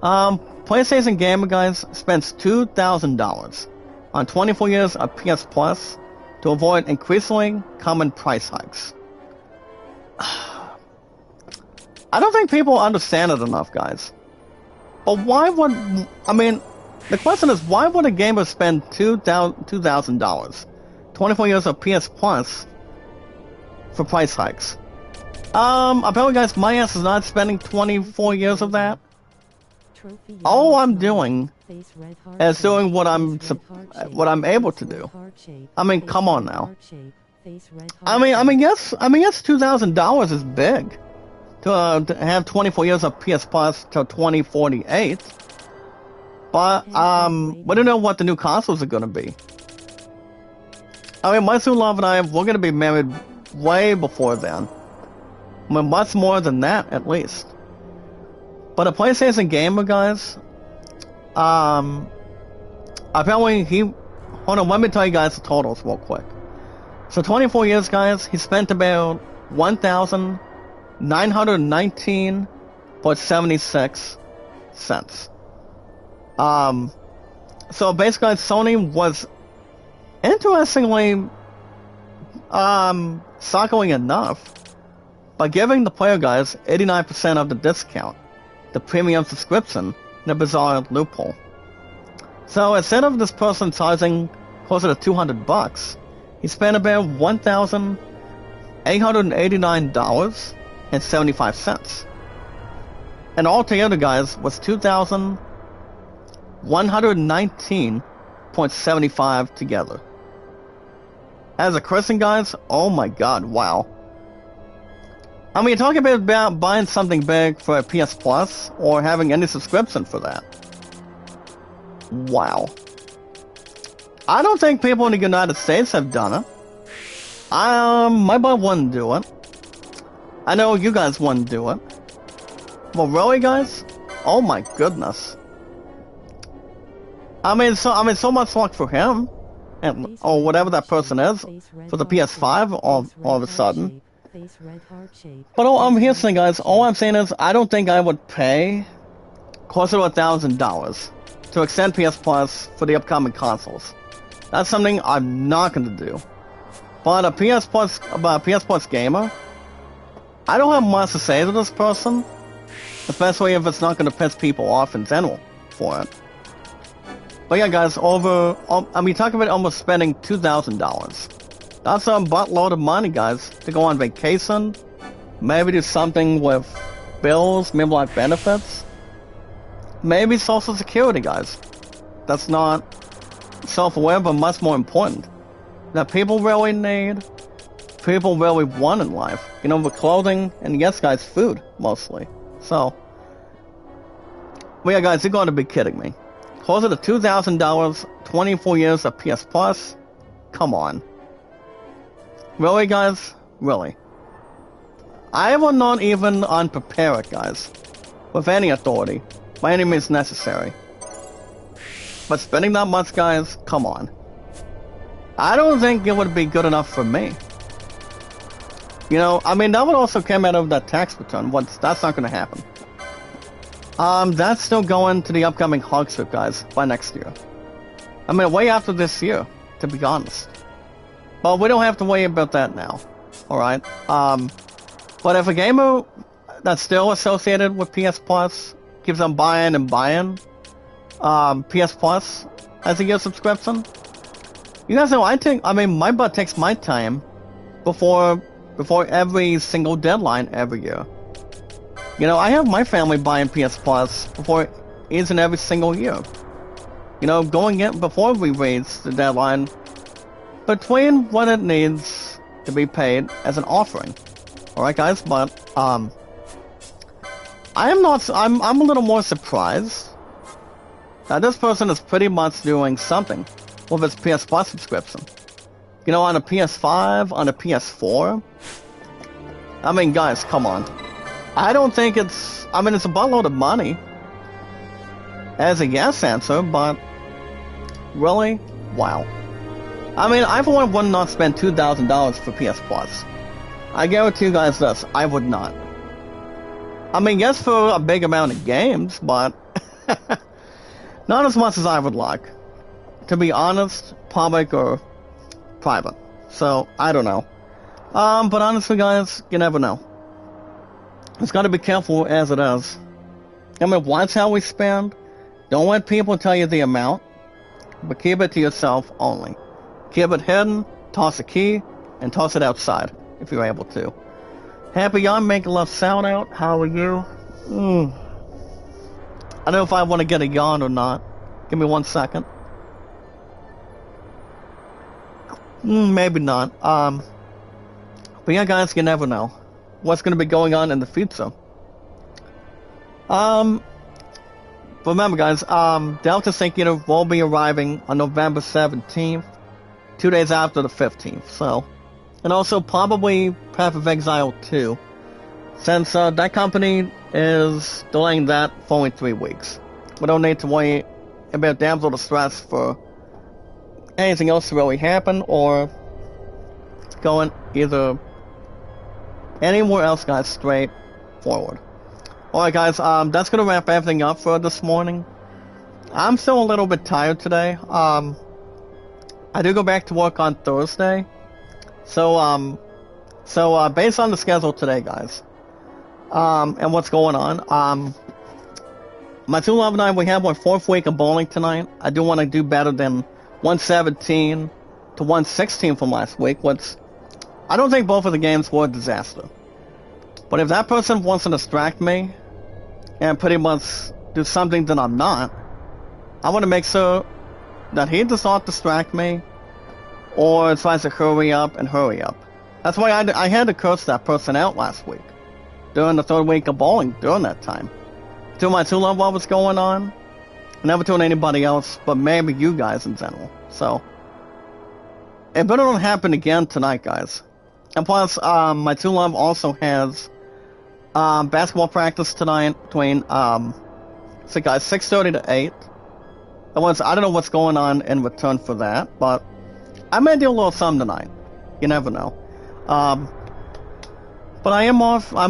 PlayStation Gamer, guys, spends $2,000 on 24 years of PS Plus to avoid increasingly common price hikes. I don't think people understand it enough, guys. But why would... the question is, why would a gamer spend $2,000, 24 years of PS Plus, for price hikes? Apparently, guys, my ass is not spending 24 years of that. All I'm doing is doing what I'm able to do. I mean, come on now. Yes, $2,000 is big to have 24 years of PS Plus till 2048. But we don't know what the new consoles are going to be. I mean, my true love and I, we're going to be married way before then. I mean, much more than that, at least. But a PlayStation Gamer, guys, apparently hold on, let me tell you guys the totals real quick. So 24 years, guys, he spent about 1,919.76 cents. So basically, Sony was interestingly, shockingly enough, by giving the player guys 89% of the discount, the premium subscription, in a bizarre loophole. So instead of this person charging closer to $200, he spent about $1,889.75. And altogether, guys, was $2,119.75 together. As a Christian, guys, oh my god, wow. I mean, you're talking about buying something big for a PS Plus, or having any subscription for that. Wow. I don't think people in the United States have done it. My boy wouldn't do it. I know you guys wouldn't do it. Well, really, guys? Oh my goodness. I mean, so much luck for him, and or whatever that person is, for the PS5 all of a sudden. But here's the thing, guys. All I'm saying is, I don't think I would pay closer to $1,000 to extend PS Plus for the upcoming consoles. That's something I'm not going to do. But a PS Plus gamer, I don't have much to say to this person, especially if it's not going to piss people off in general for it. But yeah, guys, talking about almost spending $2,000. That's a buttload of money, guys, to go on vacation, maybe do something with bills, maybe like benefits, maybe Social Security, guys. That's not self-aware, but much more important. That people really need, people really want in life. You know, the clothing, and yes, guys, food, mostly. So, well, yeah, guys, you're going to be kidding me. Closer to $2,000, 24 years of PS Plus? Come on. Really, guys? Really? I will not even unprepare it, guys, with any authority, by any means necessary. But spending that much, guys, come on. I don't think it would be good enough for me. You know, I mean, that would also come out of that tax return. That's not going to happen. That's still going to the upcoming hog strip, guys, by next year. I mean, way after this year, to be honest. But we don't have to worry about that now. Alright? But if a gamer that's still associated with PS Plus keeps on buying PS Plus as a year subscription, you guys know, my butt takes my time before every single deadline every year. You know, I have my family buying PS Plus before each and every single year. You know, going in before we reach the deadline, between what it needs to be paid as an offering. Alright, guys, but, I'm a little more surprised that this person is pretty much doing something with his PS Plus subscription. You know, on a PS5, on a PS4. I mean, guys, come on. I don't think it's a buttload of money as a yes answer, but really? Wow. I mean, I for one would not spend $2,000 for PS Plus. I guarantee you guys this, I would not. I mean, yes, for a big amount of games, but not as much as I would like. To be honest, public or private. So, I don't know. But honestly, guys, you never know. It's got to be careful as it is. I mean, watch how we spend. Don't let people tell you the amount, but keep it to yourself only. Keep it hidden, toss a key, and toss it outside, if you're able to. Happy Young, make a love sound out. How are you? I don't know if I want to get a yawn or not. Give me 1 second. Maybe not. But yeah, guys, you never know what's going to be going on in the future. Remember, guys, Delta Sync Unit will be arriving on November 17th, 2 days after the 15th, so. And also probably Path of Exile 2, since that company is delaying that for only 3 weeks. We don't need to worry about Damsel Distress for anything else to really happen or going either anywhere else, guys, straight forward. Alright, guys, that's gonna wrap everything up for this morning. I'm still a little bit tired today. I do go back to work on Thursday. So based on the schedule today, guys, and what's going on, my 2 love and I, we have our 4th week of bowling tonight. I do want to do better than 117 to 116 from last week, which I don't think both of the games were a disaster. But if that person wants to distract me and pretty much do something that I'm not, I want to make sure that he does not distract me or tries to hurry up and hurry up. That's why I had to curse that person out last week during the 3rd week of bowling during that time. To my 2 love what was going on, I never told anybody else, but maybe you guys in general. So, it better not happen again tonight, guys. And plus, my 2 love also has basketball practice tonight between, so guys, 6:30 to 8. I don't know what's going on in return for that, but I may do a little something tonight. You never know. But I am off. I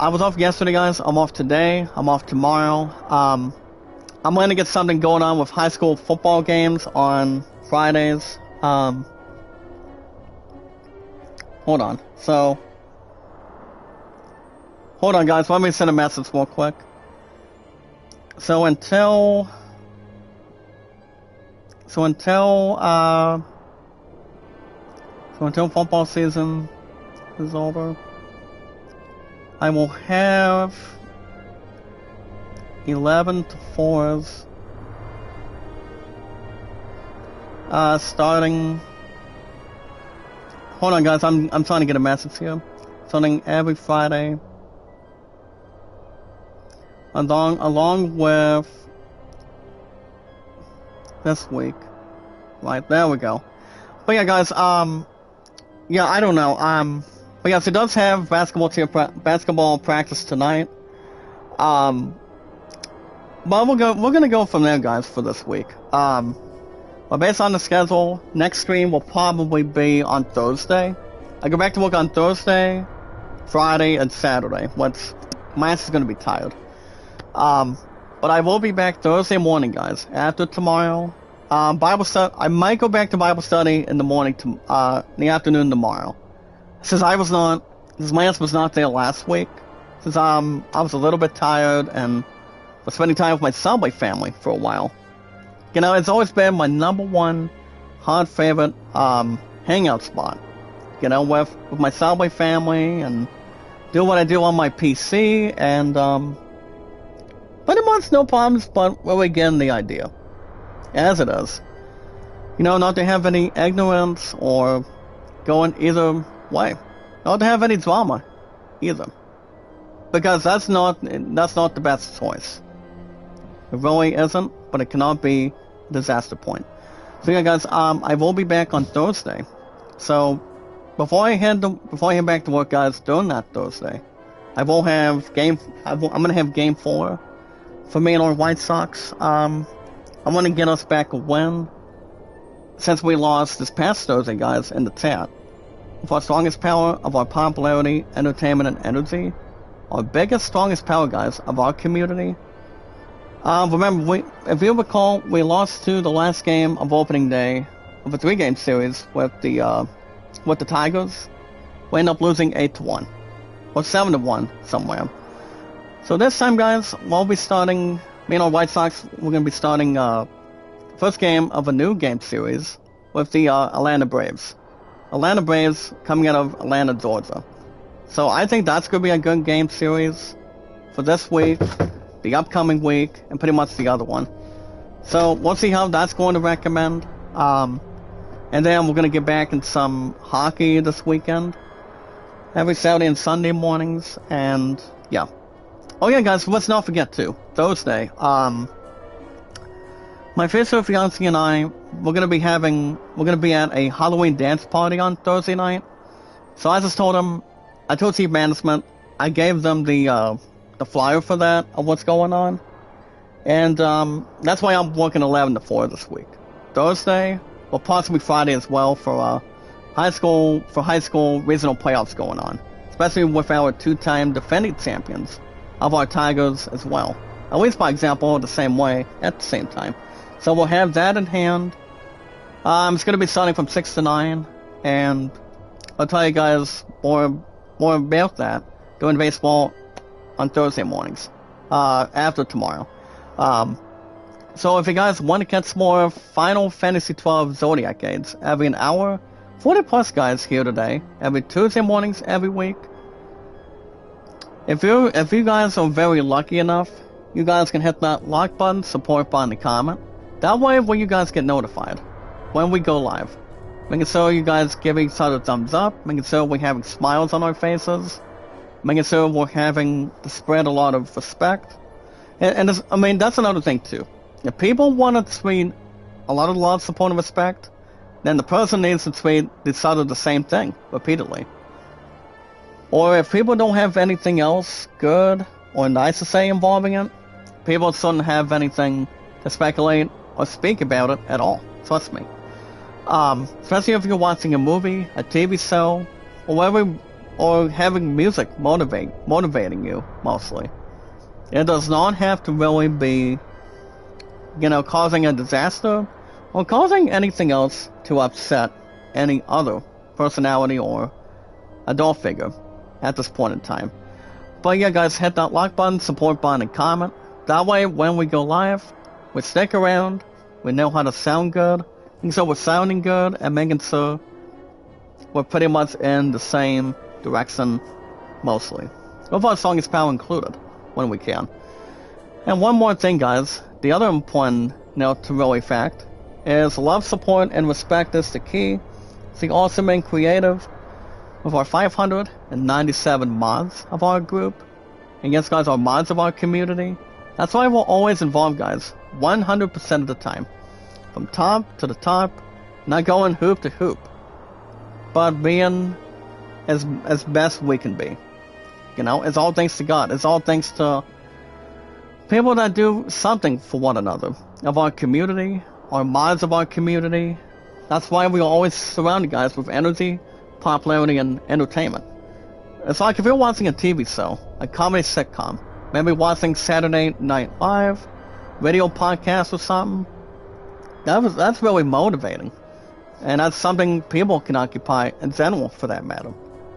was off yesterday, guys. I'm off today. I'm off tomorrow. I'm going to get something going on with high school football games on Fridays. Hold on. Hold on, guys. Let me send a message real quick. So until football season is over, I will have 11 to 4s starting. Hold on, guys. I'm trying to get a message here. Starting every Friday, along with this week. Right, there we go. But yeah, guys, yeah, I don't know, but yes, it does have basketball practice tonight. But we're gonna go from there, guys, for this week. But based on the schedule, next stream will probably be on Thursday. I go back to work on Thursday, Friday, and Saturday, which my ass is gonna be tired. But I will be back Thursday morning, guys, after tomorrow. Bible study. I might go back to Bible study in the morning, in the afternoon tomorrow. Since my ass was not there last week, since I was a little bit tired and was spending time with my Subway family for a while. You know, it's always been my #1 hard favorite hangout spot. You know, with my Subway family and do what I do on my PC and pretty much no problems, but we're getting the idea. As it is. You know, not to have any ignorance or going either way. Not to have any drama either. Because that's not the best choice. It really isn't, but it cannot be a disaster point. So yeah, guys, I will be back on Thursday. So before I head back to work, guys, during that Thursday, I will have I'm gonna have game 4 for me and our White Sox. I want to get us back a win, since we lost this past Thursday, guys, in the chat. With our strongest power of our popularity, entertainment, and energy, our biggest, strongest power, guys, of our community. Remember, if you recall, we lost to the last game of opening day of a 3-game series with the Tigers. We ended up losing 8-1, or 7-1 somewhere. So this time, guys, we'll be starting. Me and our White Sox, we're going to be starting first game of a new game series with the Atlanta Braves. Atlanta Braves coming out of Atlanta, Georgia. So I think that's going to be a good game series for this week, the upcoming week, and pretty much the other one. So we'll see how that's going to recommend. And then we're going to get back in some hockey this weekend. Every Saturday and Sunday mornings, and yeah. Oh yeah, guys, let's not forget too, Thursday, my future fiance and I, we're gonna be at a Halloween dance party on Thursday night. So I just told him, I told Chief Management, I gave them the flyer for that, of what's going on. And, that's why I'm working 11 to 4 this week. Thursday, or possibly Friday as well for high school regional playoffs going on, especially with our two-time defending champions of our Tigers as well. At least by example, the same way at the same time. So we'll have that in hand. It's going to be starting from 6 to 9, and I'll tell you guys more about that during baseball on Thursday mornings, after tomorrow. So if you guys want to catch more Final Fantasy XII Zodiac aids every an hour, 40 plus guys here today, every Tuesday mornings every week. If you guys are very lucky enough, you guys can hit that like button, support button, and comment. That way when you guys get notified when we go live. Making sure you guys give each other a thumbs up, making sure we're having smiles on our faces, making sure we're having to spread a lot of respect. And I mean, that's another thing too. If people want to tweet a lot of love, support, and respect, then the person needs to tweet each other the same thing repeatedly. Or if people don't have anything else good or nice to say involving it, people shouldn't have anything to speculate or speak about it at all. Trust me. Especially if you're watching a movie, a TV show, or having music motivating you, mostly. It does not have to really be, causing a disaster, or causing anything else to upset any other personality or adult figure at this point in time. But yeah, guys, hit that like button, support button, and comment. That way, when we go live, we stick around, we know how to sound good, and so we're sounding good and making sure we're pretty much in the same direction, mostly. With our song is power included, when we can. And one more thing, guys, the other important note to really fact is love, support, and respect is the key. It's awesome and creative with our 597 mods of our group. And yes, guys, our mods of our community. That's why we're always involved, guys, 100% of the time. From top to the top, not going hoop to hoop, but being as best we can be. It's all thanks to God. It's all thanks to people that do something for one another, of our community, our mods of our community. That's why we are always surrounded, guys, with energy, popularity, and entertainment. It's like if you're watching a TV show, a comedy sitcom, maybe watching Saturday Night Live, radio podcast or something. That's really motivating. And that's something people can occupy in general, for that matter.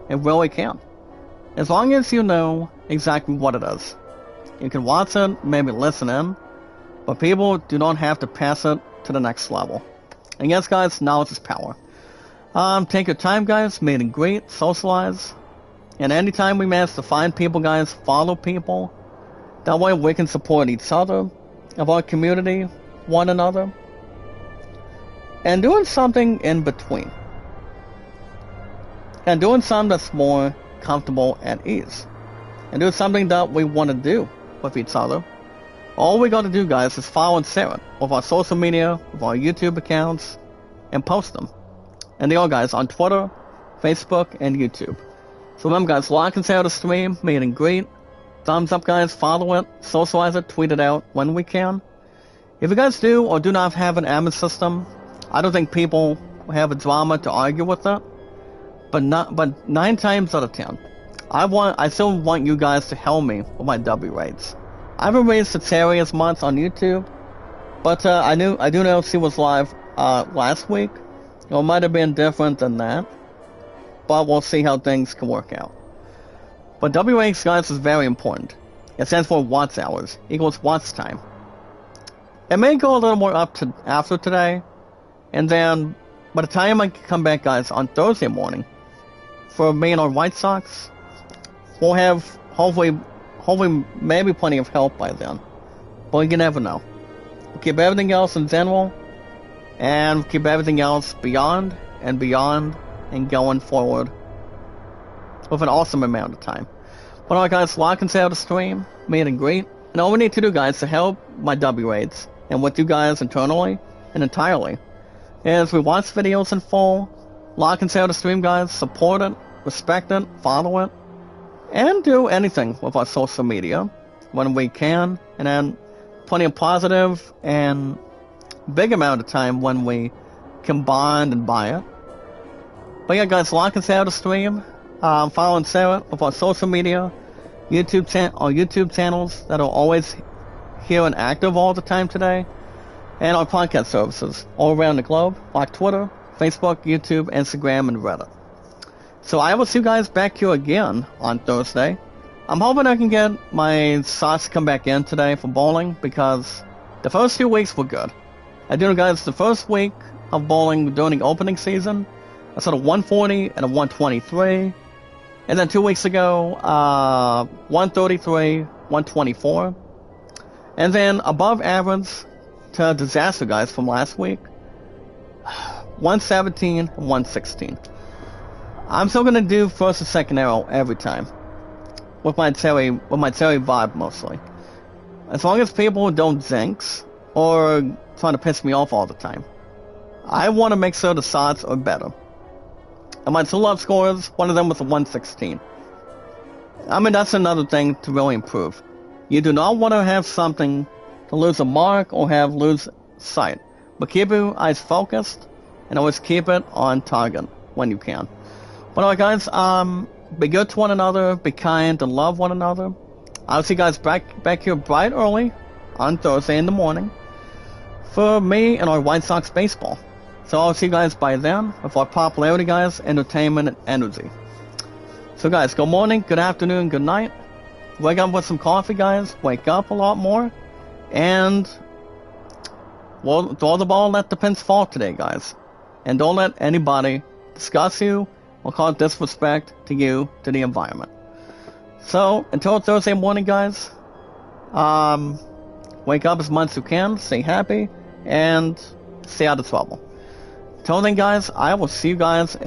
It really can. As long as you know exactly what it is. You can watch it, maybe listen in, but people do not have to pass it to the next level. And yes, guys, knowledge is power. Take your time, guys, meet and greet, socialize. And anytime we manage to find people, guys, follow people. That way we can support each other, of our community, one another. And doing something in between. And doing something that's more comfortable at ease. And do something that we want to do with each other. All we gotta do, guys, is follow and share it with our social media, with our YouTube accounts, and post them. And they are, guys, on Twitter, Facebook, and YouTube. So remember, guys, like and share the stream, meet and greet. Thumbs up, guys, follow it, socialize it, tweet it out when we can. If you guys do or do not have an admin system, I don't think people have a drama to argue with it. But 9 times out of 10, I still want you guys to help me with my W rates. I haven't raised the Terry as much on YouTube, but I do know she was live last week. It might have been different than that, but we'll see how things can work out. But W rates, guys, is very important. It stands for watch hours equals watch time. It may go a little more up to after today, and then by the time I come back, guys, on Thursday morning for me and our White Sox, we'll have hopefully maybe plenty of help by then. But you never know. We'll keep everything else in general, and keep everything else beyond and beyond and going forward with an awesome amount of time. But alright, guys, like and share the stream, meet and greet. And all we need to do, guys, to help my W rates and with you guys internally and entirely is we watch videos in full, like and share the stream, guys, support it, respect it, follow it, and do anything with our social media when we can, and then plenty of positive and big amount of time when we can bond and buy it. But yeah, guys, like and share the stream. Follow and share it with our social media, YouTube channels that are always here and active all the time today, and our podcast services all around the globe, like Twitter, Facebook, YouTube, Instagram, and Reddit. So I will see you guys back here again on Thursday. I'm hoping I can get my slots to come back in today for bowling, because the first 2 weeks were good. I do know, guys, the first week of bowling during the opening season, I saw a 140 and a 123. And then 2 weeks ago, 133, 124. And then above average to disaster, guys, from last week, 117 and 116. I'm still going to do first and second arrow every time. With my Terry vibe, mostly. As long as people don't zinx, or trying to piss me off all the time. I want to make sure the shots are better. And my two love scores, one of them was a 116. I mean, that's another thing to really improve. You do not want to have something to lose a mark or lose sight. But keep your eyes focused, and always keep it on target when you can. But alright, guys, be good to one another, be kind, and love one another. I'll see you guys back here bright early on Thursday in the morning for me and our White Sox baseball. So I'll see you guys by then with our popularity, guys, entertainment, and energy. So guys, good morning, good afternoon, good night. Wake up with some coffee, guys. Wake up a lot more. And we'll throw the ball and let the pins fall today, guys. And don't let anybody discuss you or cause disrespect to you, to the environment. So, until Thursday morning, guys, wake up as much as you can, stay happy, and stay out of trouble. Till then, guys, I will see you guys